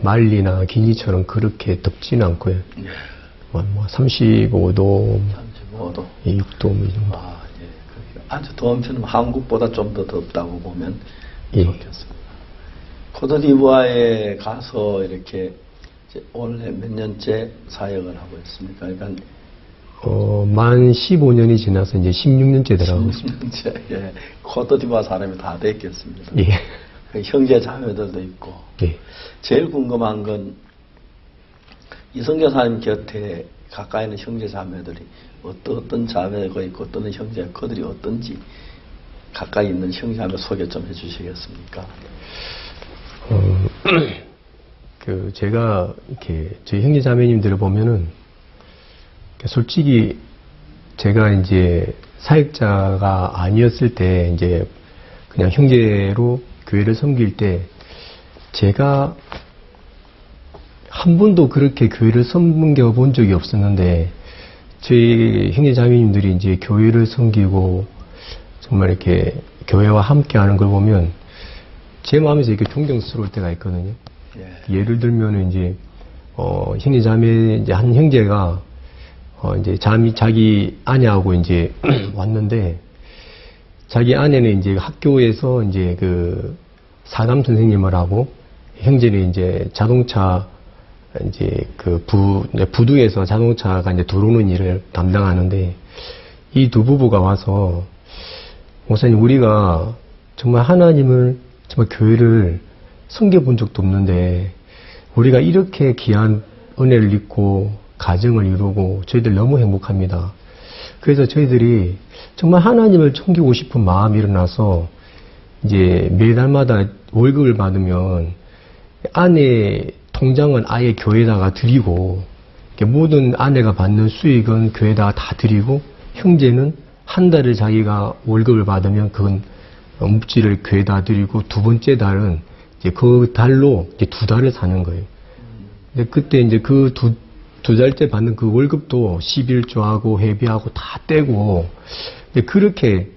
Speaker 15: 말리나 기니처럼 그렇게 덥지는 않고요.
Speaker 1: 예.
Speaker 15: 35도,
Speaker 1: 35도,
Speaker 15: 6도 이 정도.
Speaker 1: 예. 아주 더운 편은 한국보다 좀 더 덥다고 보면
Speaker 15: 예.
Speaker 1: 좋겠습니다. 코트디부아르에 가서 이렇게 올해 몇 년째 사역을 하고 있습니까? 그러니까
Speaker 15: 만 15년이 지나서 이제 16년째 들어가고 있습니다.
Speaker 1: 16년째, 예. 코트디부아르 사람이 다 됐겠습니다.
Speaker 15: 예.
Speaker 1: 형제 자매들도 있고.
Speaker 15: 예.
Speaker 1: 제일 궁금한 건 이성교 사님 곁에 가까이 있는 형제 자매들이 어떤 자매가 있고 어떤 형제, 그들이 어떤지 가까이 있는 형제 자매 소개 좀 해주시겠습니까?
Speaker 15: 제가 이렇게 저희 형제 자매님들을 보면은 솔직히 제가 이제 사역자가 아니었을 때 이제 그냥 형제로 교회를 섬길 때 제가 한 번도 그렇게 교회를 섬겨 본 적이 없었는데 저희 형제 자매님들이 이제 교회를 섬기고 정말 이렇게 교회와 함께 하는 걸 보면 제 마음에서 이렇게 존경스러울 때가 있거든요. 예. 예를 들면 이제 형제 자매 이제 한 형제가 이제 자기 아내하고 이제 왔는데 자기 아내는 이제 학교에서 이제 그 사감 선생님을 하고 형제는 이제 자동차 이제 그 부두에서 자동차가 이제 들어오는 일을 담당하는데 이 두 부부가 와서 목사님 우리가 정말 하나님을 정말 교회를 섬겨본 적도 없는데 우리가 이렇게 귀한 은혜를 입고 가정을 이루고 저희들 너무 행복합니다. 그래서 저희들이 정말 하나님을 섬기고 싶은 마음이 일어나서 이제 매달마다 월급을 받으면 아내 통장은 아예 교회에다가 드리고 모든 아내가 받는 수익은 교회에다가 다 드리고 형제는 한 달에 자기가 월급을 받으면 그건 묵지를 교회에다 드리고 두 번째 달은 이제 그 달로 이제 2달을 사는 거예요. 근데 그때 이제 그 두 달째 받는 그 월급도 11조하고 회비하고 다 떼고 그렇게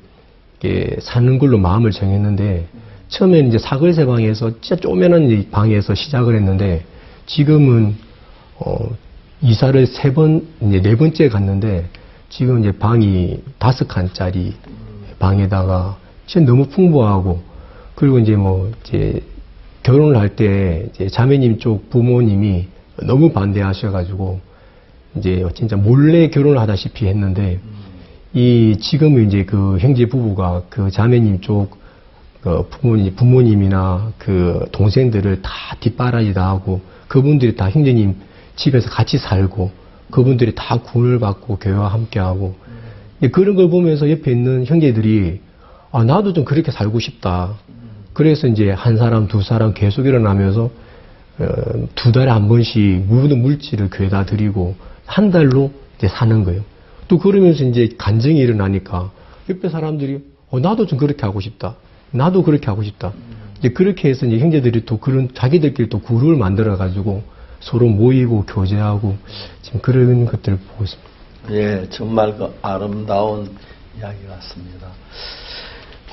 Speaker 15: 사는 걸로 마음을 정했는데 처음에는 이제 사글세 방에서 진짜 쪼매난 방에서 시작을 했는데 지금은 이사를 4번째 갔는데 지금 이제 방이 5칸짜리 방에다가 진짜 너무 풍부하고 그리고 이제 결혼을 할 때 이제 자매님 쪽 부모님이 너무 반대하셔가지고 이제 진짜 몰래 결혼을 하다시피 했는데 지금은 이제 그 형제 부부가 그 자매님 쪽 부모님이나 그 동생들을 다 뒷바라지다 하고 그분들이 다 형제님 집에서 같이 살고 그분들이 다 구원을 받고 교회와 함께하고 그런 걸 보면서 옆에 있는 형제들이 나도 좀 그렇게 살고 싶다. 그래서 이제 한 사람, 두 사람 계속 일어나면서 2달에 한 번씩 모든 물질을 교회에다 드리고 한 달로 이제 사는 거예요. 또 그러면서 이제 간증이 일어나니까 옆에 사람들이 나도 좀 그렇게 하고 싶다. 나도 그렇게 하고 싶다. 이제 그렇게 해서 이제 형제들이 또 그런 자기들끼리 또 그룹을 만들어 가지고 서로 모이고 교제하고 지금 그런 것들을 보고 있습니다.
Speaker 1: 예, 정말 그 아름다운 이야기 같습니다.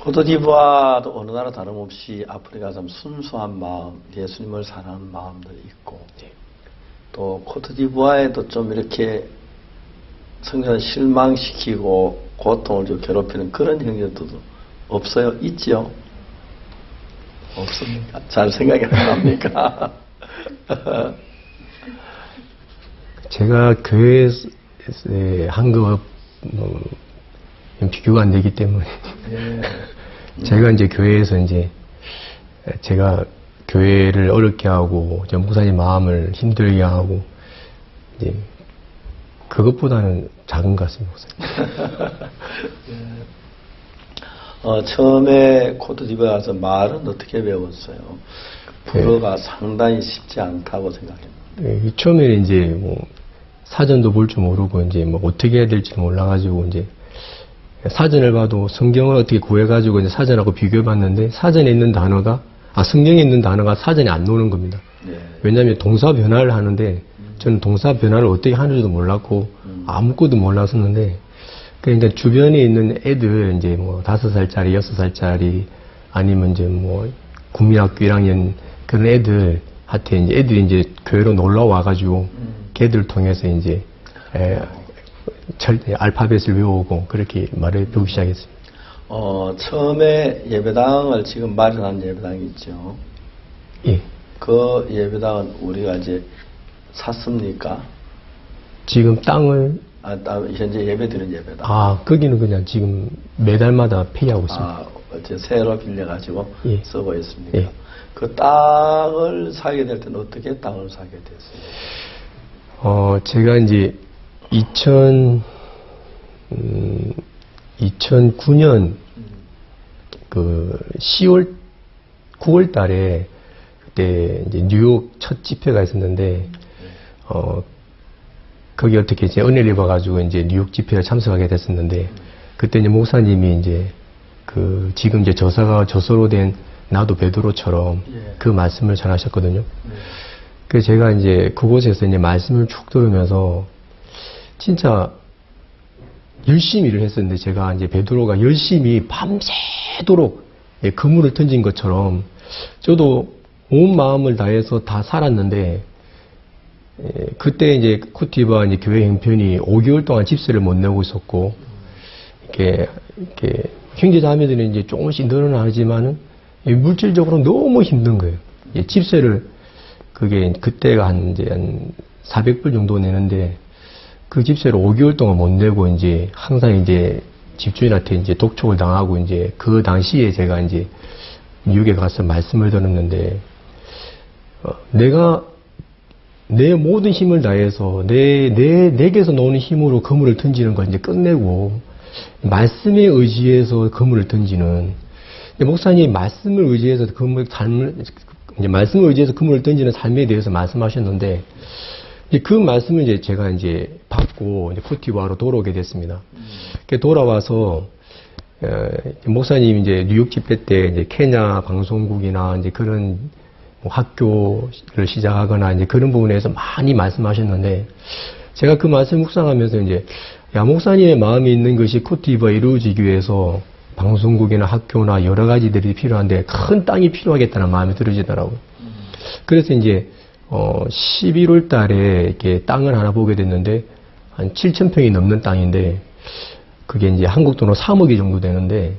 Speaker 1: 코트디부아도 어느 나라 다름없이 아프리카 참 순수한 마음, 예수님을 사랑하는 마음들이 있고, 또 코트디부아에도 좀 이렇게 성전을 실망시키고 고통을 좀 괴롭히는 그런 형제들도 없어요? 있지요? 없습니까? 잘 생각이 안 납니까?
Speaker 15: 제가 교회에서 한 거 비교가 안 되기 때문에 제가 이제 교회에서 이제 제가 교회를 어렵게 하고 목사님 마음을 힘들게 하고 이제 그것보다는 작은 것 같습니다, 목사님.
Speaker 1: 처음에 코트디부아에 가서 말은 어떻게 배웠어요? 불어가 상당히 쉽지 않다고 생각했는데.
Speaker 15: 처음에는 이제 뭐 사전도 볼 줄 모르고 이제 뭐 어떻게 해야 될지 몰라가지고 이제 사전을 봐도 성경을 어떻게 구해가지고 이제 사전하고 비교해봤는데 사전에 있는 단어가 성경에 있는 단어가 사전에 안 나오는 겁니다. 네. 왜냐하면 동사 변화를 하는데 저는 동사 변화를 어떻게 하는지도 몰랐고 아무것도 몰랐었는데 그러니까 주변에 있는 애들 이제 뭐 5살짜리, 6살짜리 아니면 이제 뭐 국민학교 1학년 그런 애들한테 이제 애들이 이제 교회로 놀러 와가지고 걔들 통해서 이제 알파벳을 외우고 그렇게 말을 배우기 시작했습니다.
Speaker 1: 처음에 예배당을 지금 마련한 예배당이 있죠.
Speaker 15: 예.
Speaker 1: 그 예배당은 우리가 이제 샀습니까?
Speaker 15: 지금 땅을
Speaker 1: 현재 예배드리는 예배당.
Speaker 15: 거기는 그냥 지금 매달마다 폐기하고 있습니다.
Speaker 1: 어째 새로 빌려가지고
Speaker 15: 예.
Speaker 1: 쓰고 있습니까?
Speaker 15: 예.
Speaker 1: 그 땅을 사게 될 때는 어떻게 땅을 사게 됐어요?
Speaker 15: 제가 이제 2009년 그 9월 달에 그때 이제 뉴욕 첫 집회가 있었는데, 거기 어떻게 이제 은혜를 입어가지고 이제 뉴욕 집회에 참석하게 됐었는데, 그때 이제 목사님이 이제 지금 이제 저서로 된 나도 베드로처럼 그 말씀을 전하셨거든요. 그래서 제가 이제 그곳에서 이제 말씀을 쭉 들으면서 진짜 열심히 일을 했었는데 제가 이제 베드로가 열심히 밤새도록 그물을 던진 것처럼 저도 온 마음을 다해서 다 살았는데 그때 이제 코트디부아 이제 교회 형편이 5개월 동안 집세를 못 내고 있었고 이렇게 형제 자매들이 이제 조금씩 늘어나지만은 물질적으로 너무 힘든 거예요. 집세를 그때가 한 400불 정도 내는데 그 집세를 5개월 동안 못 내고 이제 항상 이제 집주인한테 이제 독촉을 당하고 이제 그 당시에 제가 이제 미국에 가서 말씀을 들었는데 내가 내 모든 힘을 다해서 내게서 나오는 힘으로 그물을 던지는 걸 이제 끝내고 말씀에 의지해서 그물을 던지는 목사님 말씀을 의지해서 말씀을 의지해서 그물을 던지는 삶에 대해서 말씀하셨는데 그 말씀을 이제 제가 이제 받고 이제 코트디부아로 돌아오게 됐습니다. 돌아와서 목사님 이제 뉴욕 집회 때 이제 케냐 방송국이나 이제 그런 학교를 시작하거나 이제 그런 부분에서 많이 말씀하셨는데 제가 그 말씀 묵상하면서 이제 목사님의 마음이 있는 것이 코트디부아에 이루어지기 위해서 방송국이나 학교나 여러 가지들이 필요한데 큰 땅이 필요하겠다는 마음이 들어지더라고요. 그래서 이제 11월 달에 이렇게 땅을 하나 보게 됐는데 한 7,000평이 넘는 땅인데 그게 이제 한국 돈으로 3억이 정도 되는데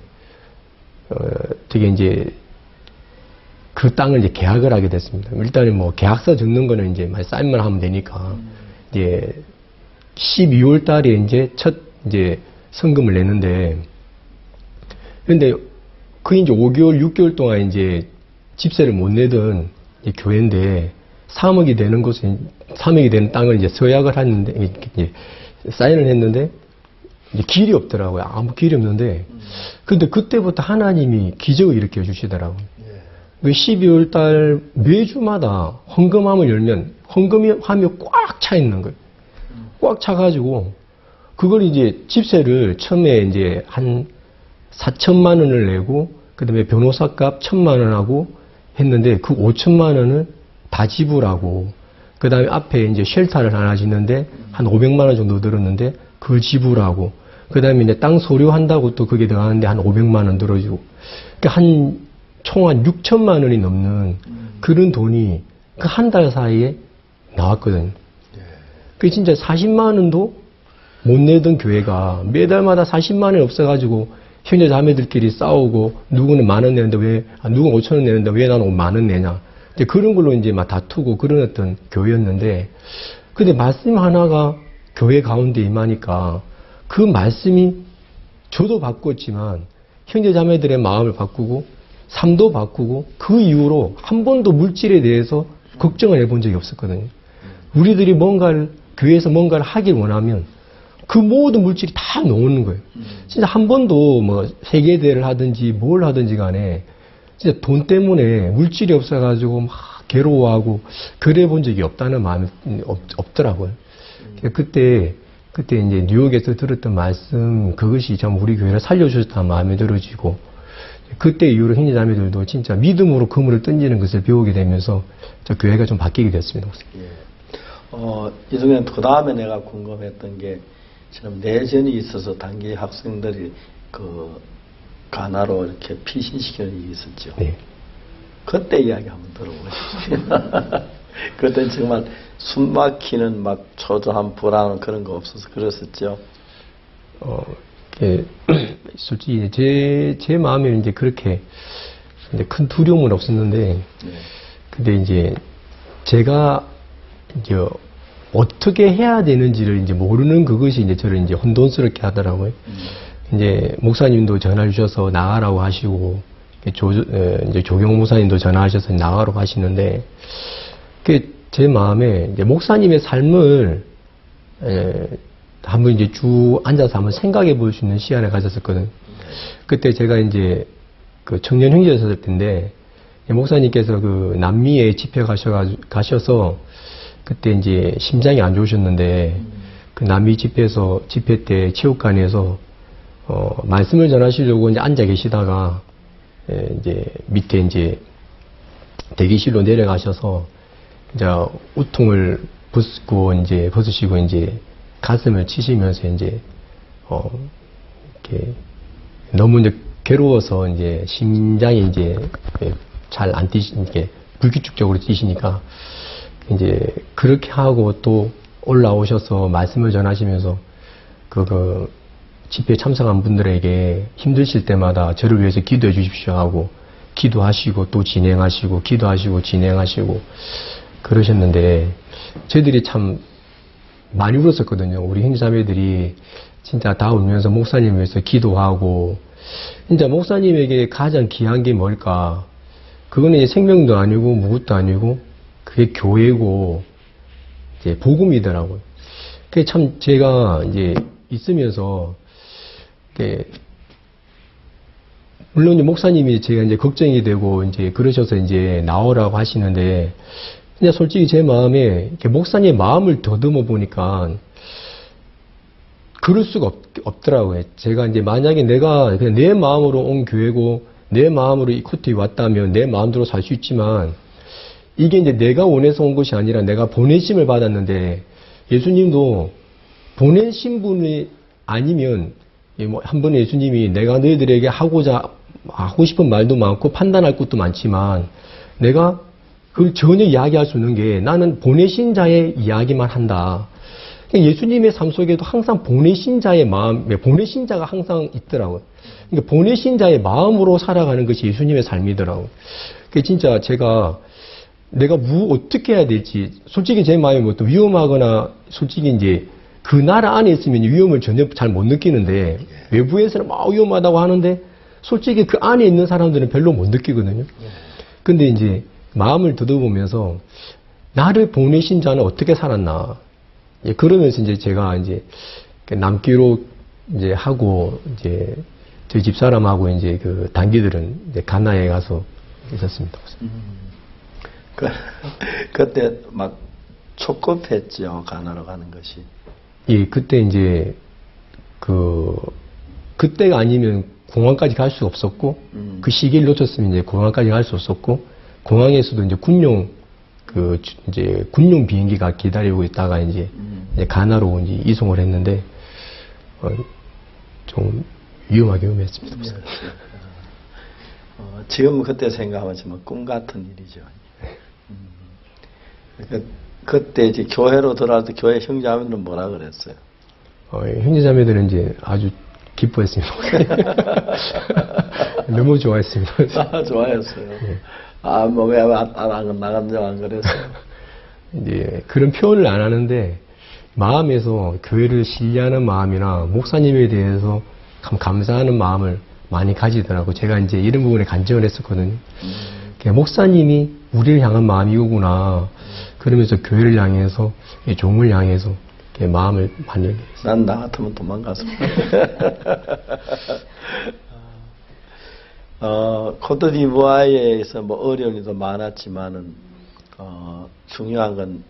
Speaker 15: 되게 이제 그 땅을 이제 계약을 하게 됐습니다. 일단은 뭐 계약서 적는 거는 이제 사인만 하면 되니까 이제 12월 달에 이제 첫 이제 성금을 내는데, 근데 그 이제 5개월, 6개월 동안 이제 집세를 못 내던 교회인데 3억이 되는 곳에 3억이 되는 땅을 이제 서약을 했는데 이제 사인을 했는데 이제 길이 없더라고요. 아무 길이 없는데, 근데 그때부터 하나님이 기적을 일으켜 주시더라고요. 그 12월 달 매주마다 헌금함을 열면 헌금함이 꽉 차 있는 거예요. 꽉 차가지고 그걸 이제 집세를 처음에 이제 한 4천만 원을 내고 그다음에 변호사값 1,000만 원하고 했는데 그 5천만 원은 다 지불하고 그다음에 앞에 이제 쉘터를 하나 짓는데 한 500만 원 정도 들었는데 그걸 지불하고 그다음에 이제 땅 소유한다고 또 그게 들어가는데 한 500만 원 들어주고 그러니까 총 한 6천만 원이 넘는 그런 돈이 그 한 달 사이에 나왔거든요. 그 진짜 40만 원도 못 내던 교회가 매달마다 40만 원이 없어가지고 형제 자매들끼리 싸우고 누구는 10,000원 내는데 누구는 5,000원 내는데 왜 나는 10,000원 내냐. 이제 그런 걸로 이제 막 다투고 그런 어떤 교회였는데, 근데 말씀 하나가 교회 가운데 임하니까 그 말씀이 저도 바꿨지만 형제 자매들의 마음을 바꾸고 삶도 바꾸고 그 이후로 한 번도 물질에 대해서 걱정을 해본 적이 없었거든요. 우리들이 교회에서 뭔가를 하길 원하면 그 모든 물질이 다 나오는 거예요. 진짜 한 번도 뭐 세계대회를 하든지 뭘 하든지 간에 진짜 돈 때문에 물질이 없어가지고 막 괴로워하고 그래 본 적이 없다는 마음이 없더라고요. 그때 이제 뉴욕에서 들었던 말씀, 그것이 참 우리 교회를 살려주셨다는 마음이 들어지고, 그때 이후로 형제자매들도 진짜 믿음으로 그물을 던지는 것을 배우게 되면서 저 교회가 좀 바뀌게 됐습니다.
Speaker 1: 이승현, 그 다음에 내가 궁금했던 게, 지금 내전이 있어서 단기 학생들이 그 가나로 이렇게 피신시키는 일이 있었죠.
Speaker 15: 네.
Speaker 1: 그때 이야기 한번 들어보시죠. 그때 정말 숨 막히는 막 초조한 불안한 그런 거 없어서 그랬었죠.
Speaker 15: 솔직히 제 마음에는 이제 그렇게 큰 두려움은 없었는데, 근데 이제 제가 이제 어떻게 해야 되는지를 이제 모르는 그것이 이제 저를 이제 혼돈스럽게 하더라고요. 이제 목사님도 전화 주셔서 나가라고 하시고, 이제 조경 목사님도 전화하셔서 나가라고 하시는데, 제 마음에 이제 목사님의 삶을 한번 이제 쭉 앉아서 한번 생각해 볼 수 있는 시간을 가졌었거든. 그때 제가 이제 그 청년 형제였을 텐데, 목사님께서 그 남미에 집회 가셔서 그때 이제 심장이 안 좋으셨는데, 그 남미 집회 때 체육관에서 말씀을 전하시려고 이제 앉아 계시다가 이제 밑에 이제 대기실로 내려가셔서 이제 우통을 벗으시고 이제 가슴을 치시면서 이제 이렇게 너무 이제 괴로워서 이제 심장이 이제 잘 안 뛰시게 불규칙적으로 뛰시니까 이제 그렇게 하고 또 올라오셔서 말씀을 전하시면서 그 집회에 참석한 분들에게 힘드실 때마다 저를 위해서 기도해 주십시오 하고 기도하시고 또 진행하시고 기도하시고 진행하시고 그러셨는데, 저희들이 참 많이 울었었거든요. 우리 형제자매들이 진짜 다 울면서 목사님 위해서 기도하고, 진짜 목사님에게 가장 귀한 게 뭘까? 그거는 이제 생명도 아니고 무엇도 아니고 그게 교회고 이제 복음이더라고요. 그게 참 제가 이제 있으면서 물론 이제 목사님이 제가 이제 걱정이 되고 이제 그러셔서 이제 나오라고 하시는데, 그냥 솔직히 제 마음에 목사님의 마음을 더듬어 보니까 그럴 수가 없더라고요. 제가 이제 만약에 내가 그냥 내 마음으로 온 교회고 내 마음으로 이 코트에 왔다면 내 마음대로 살 수 있지만, 이게 이제 내가 원해서 온 것이 아니라 내가 보내심을 받았는데, 예수님도 보내신 분이 아니면 한 번에 예수님이 내가 너희들에게 하고 싶은 말도 많고 판단할 것도 많지만 내가 그걸 전혀 이야기할 수 없는 게, 나는 보내신 자의 이야기만 한다. 예수님의 삶 속에도 항상 보내신 자의 마음, 보내신 자가 항상 있더라고요. 그러니까 보내신 자의 마음으로 살아가는 것이 예수님의 삶이더라고. 그 진짜 제가 내가 어떻게 해야 될지, 솔직히 제 마음이 뭐 또 위험하거나, 솔직히 이제 그 나라 안에 있으면 위험을 전혀 잘 못 느끼는데, 외부에서는 막 위험하다고 하는데, 솔직히 그 안에 있는 사람들은 별로 못 느끼거든요. 근데 이제 마음을 더듬으면서, 나를 보내신 자는 어떻게 살았나. 그러면서 이제 제가 이제 남기로 이제 하고, 이제 저희 집사람하고 이제 그 단기들은 이제 가나에 가서 있었습니다.
Speaker 1: 그때 막 촉급했죠, 가나로 가는 것이.
Speaker 15: 예, 그때 이제 그때가 아니면 공항까지 갈 수 없었고, 그 시기를 놓쳤으면 이제 공항까지 갈 수 없었고, 공항에서도 이제 군용 비행기가 기다리고 있다가 이제 가나로 이제 이송을 했는데, 좀 위험했습니다.
Speaker 1: 지금 그때 생각하면 정말 꿈 같은 일이죠. 그때 이제 교회로 들어갈 때 교회 형제자매들은 뭐라 그랬어요?
Speaker 15: 형제자매들은 이제 아주 기뻐했습니다. 너무 좋아했습니다.
Speaker 1: 좋아했어요. 네. 뭐 왜 안 그랬어요?
Speaker 15: 이제 그런 표현을 안 하는데 마음에서 교회를 신뢰하는 마음이나 목사님에 대해서 참 감사하는 마음을 많이 가지더라고. 제가 이제 이런 부분에 간증을 했었거든요. 목사님이 우리를 향한 마음이 이거구나. 그러면서 교회를 향해서, 종을 향해서 마음을 만들게 했어요.
Speaker 1: 난 나 같으면 도망갔어. 코트디부아르에서 뭐 어려움이 더 많았지만은, 중요한 건,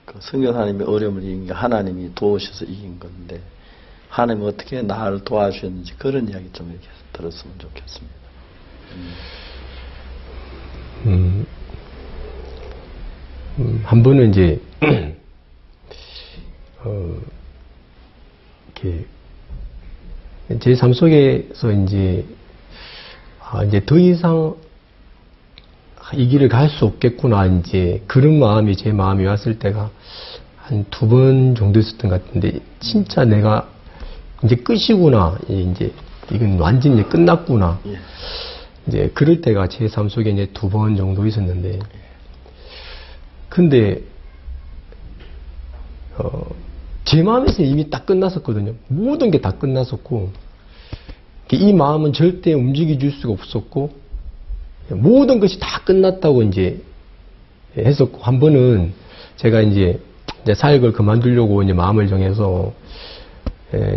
Speaker 1: 그 선교사님이 어려움을 이긴 게 하나님이 도우셔서 이긴 건데, 하나님이 어떻게 나를 도와주셨는지 그런 이야기 좀 이렇게 들었으면 좋겠습니다.
Speaker 15: 한 번은 이제, 이렇게, 제 삶 속에서 이제 더 이상 이 길을 갈 수 없겠구나, 이제, 그런 마음이 제 마음이 왔을 때가 한 2번 정도 있었던 것 같은데, 진짜 내가 이제 끝이구나, 이제, 이건 완전히 이제 끝났구나. 이제, 그럴 때가 제 삶 속에 이제 2번 정도 있었는데, 근데, 제 마음에서는 이미 딱 끝났었거든요. 모든 게 다 끝났었고, 이 마음은 절대 움직여 수가 없었고, 모든 것이 다 끝났다고 이제 했었고, 한 번은 제가 이제 사역을 그만두려고 이제 마음을 정해서,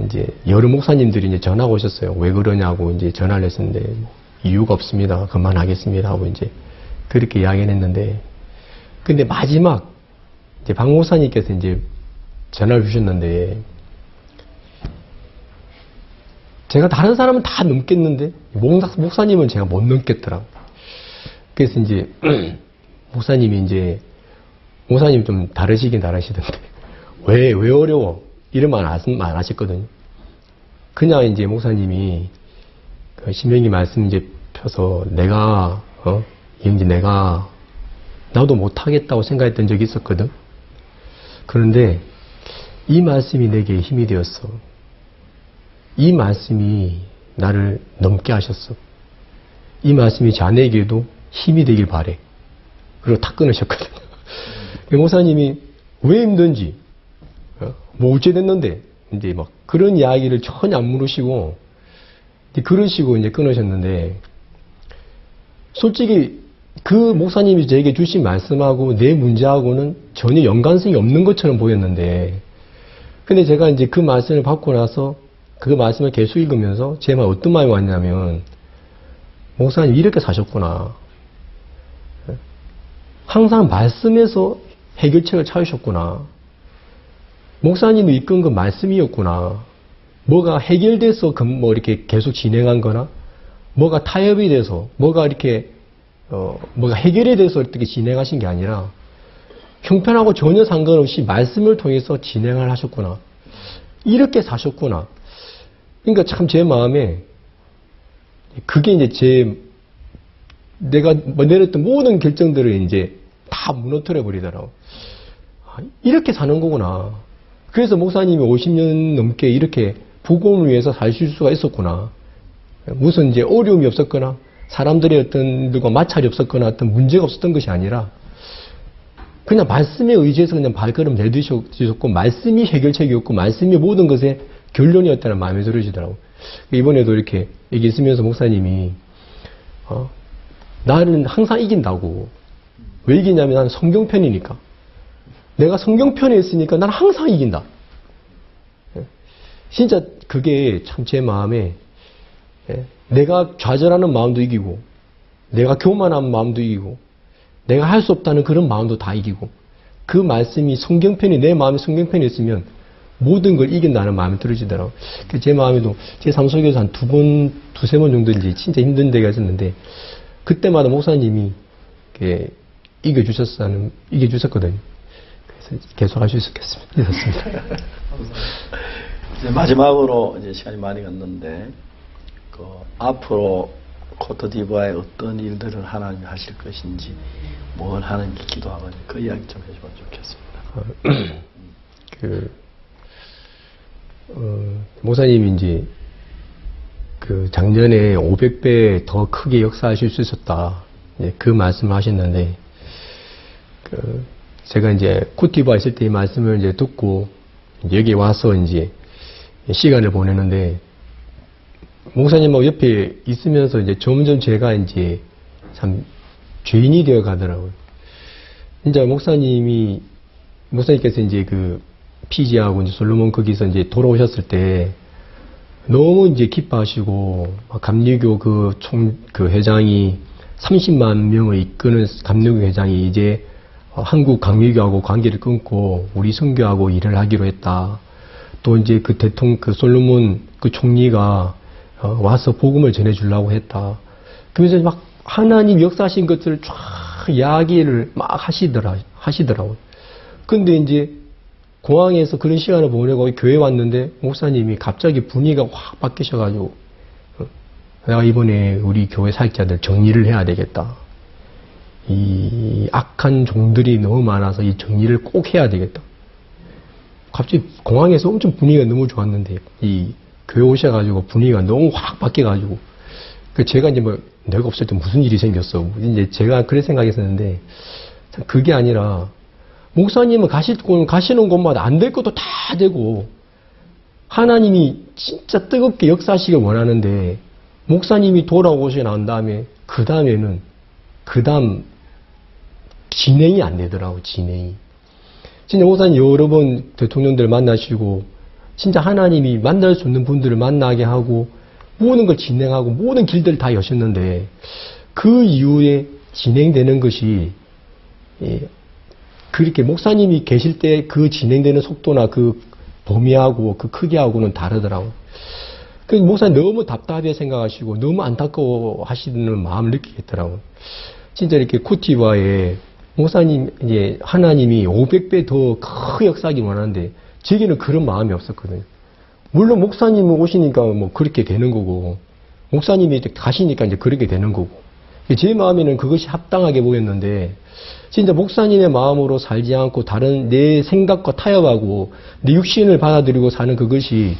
Speaker 15: 이제 여러 목사님들이 이제 전화가 오셨어요. 왜 그러냐고 이제 전화를 했었는데, 이유가 없습니다. 그만하겠습니다. 하고 이제 그렇게 이야기를 했는데, 근데 마지막, 이제 박 목사님께서 이제 전화를 주셨는데, 제가 다른 사람은 다 넘겠는데, 목사님은 제가 못 넘겠더라고. 그래서 이제, 목사님이 좀 다르시긴 다르시던데, 왜 어려워? 이런 말 안 하셨거든요. 그냥 이제 목사님이, 그 신명기 말씀 이제 펴서, 나도 못하겠다고 생각했던 적이 있었거든. 그런데 이 말씀이 내게 힘이 되었어. 이 말씀이 나를 넘게 하셨어. 이 말씀이 자네에게도 힘이 되길 바래. 그리고 탁 끊으셨거든. 목사님이 왜 힘든지, 뭐 어째 됐는데, 이제 막 그런 이야기를 전혀 안 물으시고, 그러시고 이제 끊으셨는데, 솔직히 그 목사님이 저에게 주신 말씀하고 내 문제하고는 전혀 연관성이 없는 것처럼 보였는데, 근데 제가 이제 그 말씀을 받고 나서 그 말씀을 계속 읽으면서 제 마음에 어떤 마음이 왔냐면, 목사님 이렇게 사셨구나. 항상 말씀에서 해결책을 찾으셨구나. 목사님이 이끈 그 말씀이었구나. 뭐가 해결돼서 뭐 이렇게 계속 진행한 거나, 뭐가 타협이 돼서, 뭐가 이렇게, 뭐가 해결이 돼서 어떻게 진행하신 게 아니라, 형편하고 전혀 상관없이 말씀을 통해서 진행을 하셨구나. 이렇게 사셨구나. 그러니까 참 제 마음에, 그게 이제 내가 내렸던 모든 결정들을 이제 다 무너뜨려 버리더라고. 이렇게 사는 거구나. 그래서 목사님이 50년 넘게 이렇게 복음을 위해서 사실 수가 있었구나. 무슨 이제 어려움이 없었거나 사람들의 어떤 누가 마찰이 없었거나 어떤 문제가 없었던 것이 아니라 그냥 말씀에 의지해서 그냥 발걸음 내두셨고 말씀이 해결책이었고 말씀이 모든 것의 결론이었다는 마음이 들으시더라고요. 이번에도 이렇게 얘기 있으면서 목사님이 나는 항상 이긴다고. 왜 이기냐면 나는 성경편이니까. 내가 성경편에 있으니까 나는 항상 이긴다. 진짜 그게 참 제 마음에 내가 좌절하는 마음도 이기고 내가 교만한 마음도 이기고 내가 할 수 없다는 그런 마음도 다 이기고 그 말씀이 성경편이 내 마음에 성경편에 있으면 모든 걸 이긴다는 마음이 들어지더라고요. 제 마음에도 제 삶 속에서 한 두세 번 정도 이제 진짜 힘든 데가 있었는데 그때마다 목사님이 이겨주셨거든요. 그래서 계속 할 수 있었습니다.
Speaker 1: 이제 마지막으로 이제 시간이 많이 갔는데 앞으로 코트디부아에 어떤 일들을 하나님이 하실 것인지 뭘 하는지 기도하고 그 이야기 좀 해주면 좋겠습니다.
Speaker 15: 목사님이 이제 작년에 500배 더 크게 역사하실 수 있었다. 그 말씀을 하셨는데 제가 이제 코트디부아에 있을 때 이 말씀을 이제 듣고 여기 와서 이제 시간을 보내는데 목사님하고 옆에 있으면서 이제 점점 제가 이제 참 죄인이 되어 가더라고요. 진짜 목사님께서 이제 피지하고 이제 솔로몬 거기서 이제 돌아오셨을 때 너무 이제 기뻐하시고 감리교 그 회장이 30만 명을 이끄는 감리교 회장이 이제 한국 감리교하고 관계를 끊고 우리 선교하고 일을 하기로 했다. 또 이제 솔로몬 그 총리가 와서 복음을 전해주려고 했다. 그러면서 막 하나님 역사하신 것들을 쫙 이야기를 막 하시더라고요. 근데 이제 공항에서 그런 시간을 보내고 교회 왔는데 목사님이 갑자기 분위기가 확 바뀌셔가지고 내가 이번에 우리 교회 사역자들 정리를 해야 되겠다. 이 악한 종들이 너무 많아서 이 정리를 꼭 해야 되겠다. 갑자기 공항에서 엄청 분위기가 너무 좋았는데 이 교회 오셔가지고 분위기가 너무 확 바뀌어가지고 제가 이제 내가 없을 때 무슨 일이 생겼어. 이제 제가 그런 생각했었는데 그게 아니라 목사님은 가시는 곳마다 안 될 것도 다 되고 하나님이 진짜 뜨겁게 역사하시길 원하는데 목사님이 돌아오시고 난 다음에 그 다음 진행이 안 되더라고. 진행이. 진짜 목사님 여러 번 대통령들 만나시고 진짜 하나님이 만날 수 있는 분들을 만나게 하고 모든 걸 진행하고 모든 길들을 다 여셨는데 그 이후에 진행되는 것이 그렇게 목사님이 계실 때 그 진행되는 속도나 그 범위하고 그 크기하고는 다르더라고요. 그 목사님 너무 답답해 생각하시고 너무 안타까워 하시는 마음을 느끼겠더라고요. 진짜 이렇게 코트디부아에 목사님 이제 하나님이 500배 더 큰 역사하기 원하는데 제게는 그런 마음이 없었거든요. 물론 목사님 오시니까 그렇게 되는 거고 목사님이 가시니까 이제 그렇게 되는 거고 제 마음에는 그것이 합당하게 보였는데 진짜 목사님의 마음으로 살지 않고 다른 내 생각과 타협하고 내 육신을 받아들이고 사는 그것이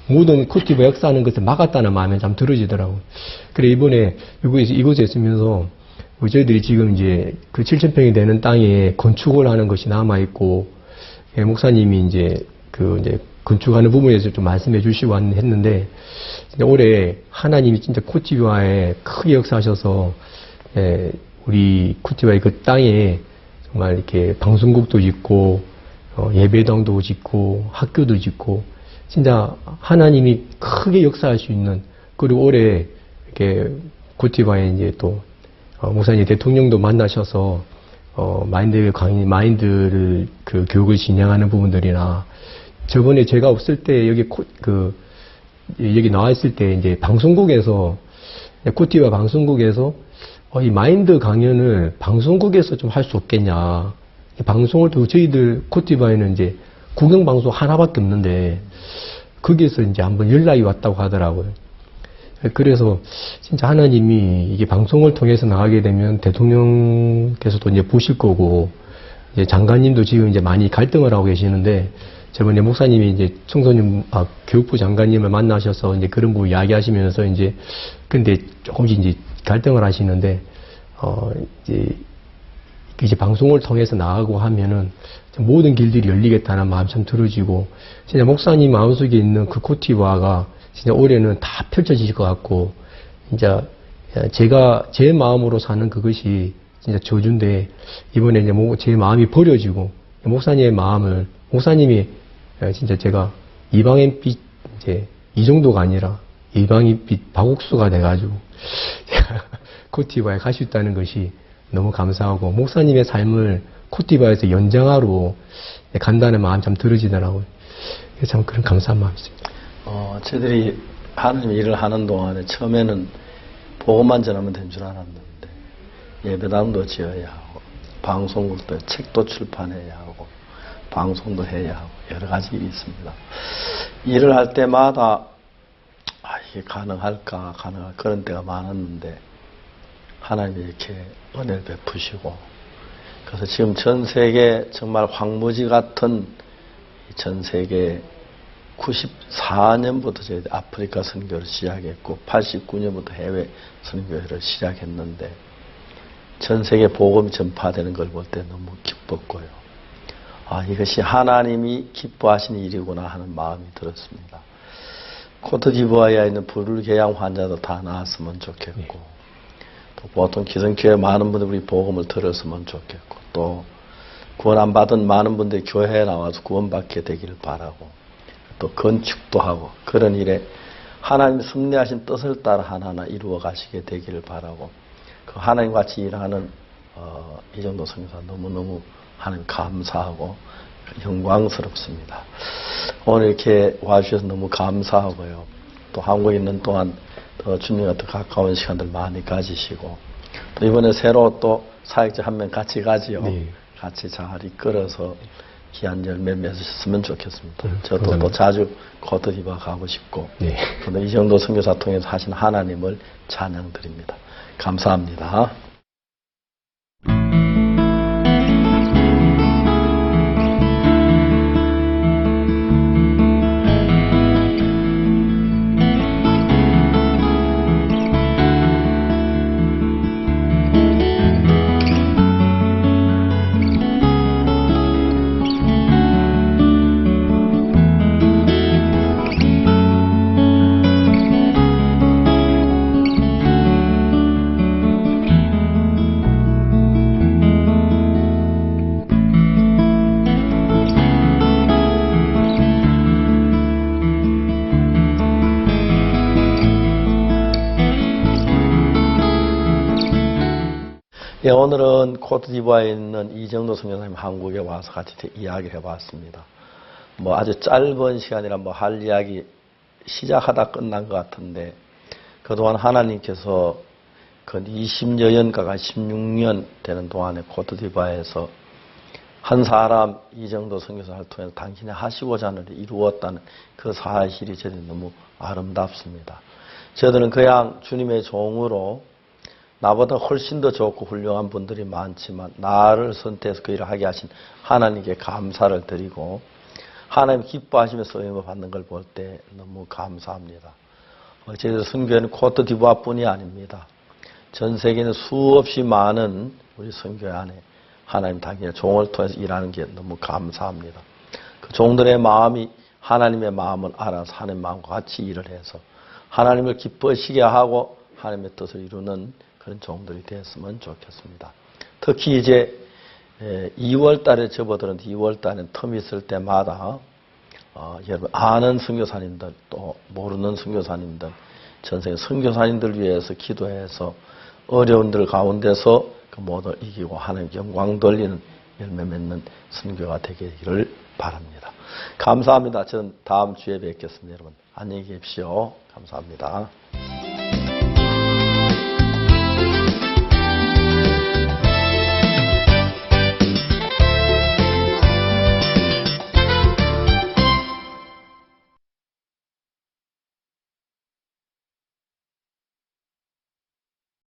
Speaker 15: 모든 코트디부아 역사하는 것을 막았다는 마음이 참 들어지더라고요. 그래 이번에 이곳에 있으면서 저희들이 지금 이제 그 7,000평이 되는 땅에 건축을 하는 것이 남아있고 목사님이 이제 건축하는 부분에서 좀 말씀해 주시고 했는데 올해 하나님이 진짜 코트디부아에 크게 역사하셔서 우리 코트디부아의 그 땅에 정말 이렇게 방송국도 짓고 예배당도 짓고 학교도 짓고 진짜 하나님이 크게 역사할 수 있는 그리고 올해 이렇게 코트디부아에 이제 또 목사님 대통령도 만나셔서 마인드를 그 교육을 진행하는 부분들이나 저번에 제가 없을 때 여기 나와 있을 때 이제 방송국에서 코트디부아 방송국에서 이 마인드 강연을 방송국에서 좀 할 수 없겠냐. 방송을 또 저희들 코트디부아에는 이제 국영방송 하나밖에 없는데 거기에서 이제 한번 연락이 왔다고 하더라고요. 그래서 진짜 하나님이 이게 방송을 통해서 나가게 되면 대통령께서도 이제 보실 거고 이제 장관님도 지금 이제 많이 갈등을 하고 계시는데 저번에 목사님이 이제 청소년, 교육부 장관님을 만나셔서 이제 그런 부 이야기하시면서 이제, 근데 조금씩 이제 갈등을 하시는데, 이제 방송을 통해서 나가고 하면은 모든 길들이 열리겠다는 마음 참 들어지고, 진짜 목사님 마음속에 있는 그 코티바가 진짜 올해는 다 펼쳐질 것 같고, 진짜 제가 제 마음으로 사는 그것이 진짜 저주인데, 이번에 이제 제 마음이 버려지고, 목사님의 마음을, 목사님이 진짜 제가 이방인 빛, 이제 이 정도가 아니라 이방인 빛 박옥수가 돼가지고, 제가 코티바에 갈 수 있다는 것이 너무 감사하고, 목사님의 삶을 코티바에서 연장하러 간다는 마음 참 들어지더라고요. 참 그런 감사한 마음이 있습니다.
Speaker 1: 저희들이 하나님 일을 하는 동안에 처음에는 복음만 전하면 된 줄 알았는데, 예배당도 지어야 하고, 방송국도, 책도 출판해야 하고, 방송도 해야 하고, 여러 가지 일이 있습니다. 일을 할 때마다, 이게 가능할까, 그런 때가 많았는데, 하나님이 이렇게 은혜를 베푸시고, 그래서 지금 전 세계 정말 황무지 같은 전 세계 94년부터 저희 아프리카 선교를 시작했고 89년부터 해외 선교회를 시작했는데 전 세계 복음이 전파되는 걸 볼 때 너무 기뻤고요. 이것이 하나님이 기뻐하시는 일이구나 하는 마음이 들었습니다. 코트디부아르에 있는 불개양 환자도 다 나았으면 좋겠고 또 보통 기성교회 많은 분들이 복음을 들었으면 좋겠고 또 구원 안 받은 많은 분들이 교회에 나와서 구원받게 되기를 바라고 또 건축도 하고 그런 일에 하나님 섭리하신 뜻을 따라 하나하나 이루어 가시게 되기를 바라고 그 하나님 같이 일하는 이정도 선교사 너무너무 하나님 감사하고 영광스럽습니다. 오늘 이렇게 와주셔서 너무 감사하고요. 또 한국에 있는 동안 더 주님과 더 가까운 시간들 많이 가지시고 또 이번에 새로 또 사역자 한 명 같이 가지요. 네. 같이 잘 이끌어서 귀한 열매 맺으셨으면 좋겠습니다. 저도 감사합니다. 또 자주 코트디부아르 가고 싶고 네. 또 이 정도 선교사 통해서 하신 하나님을 찬양드립니다. 감사합니다. 예, 오늘은 코트디부아르에 있는 이정도 선교사님 한국에 와서 같이 이야기를 해봤습니다. 아주 짧은 시간이라 할 이야기 시작하다 끝난 것 같은데 그동안 하나님께서 그 20여 년 가까이 16년 되는 동안에 코트디부아르에서 한 사람 이정도 선교사를 통해서 당신이 하시고자 하는 일을 이루었다는 그 사실이 저희는 너무 아름답습니다. 저희들은 그냥 주님의 종으로 나보다 훨씬 더 좋고 훌륭한 분들이 많지만 나를 선택해서 그 일을 하게 하신 하나님께 감사를 드리고 하나님 기뻐하시며 쓰임을 받는 걸 볼 때 너무 감사합니다. 저희들 선교회는 코트디부아르뿐이 아닙니다. 전 세계는 수없이 많은 우리 선교회 안에 하나님 당신의 종을 통해서 일하는 게 너무 감사합니다. 그 종들의 마음이 하나님의 마음을 알아서 하나님의 마음과 같이 일을 해서 하나님을 기뻐하시게 하고 하나님의 뜻을 이루는 그런 종들이 되었으면 좋겠습니다. 특히 이제 2월 달에 접어드는데 2월 달에는 텀이 있을 때마다 여러분 아는 선교사님들 또 모르는 선교사님들 전세계 선교사님들 위해서 기도해서 어려운 들 가운데서 그 모든 이기고 하나님 영광 돌리는 열매 맺는 선교가 되기를 바랍니다. 감사합니다. 저는 다음 주에 뵙겠습니다. 여러분 안녕히 계십시오. 감사합니다.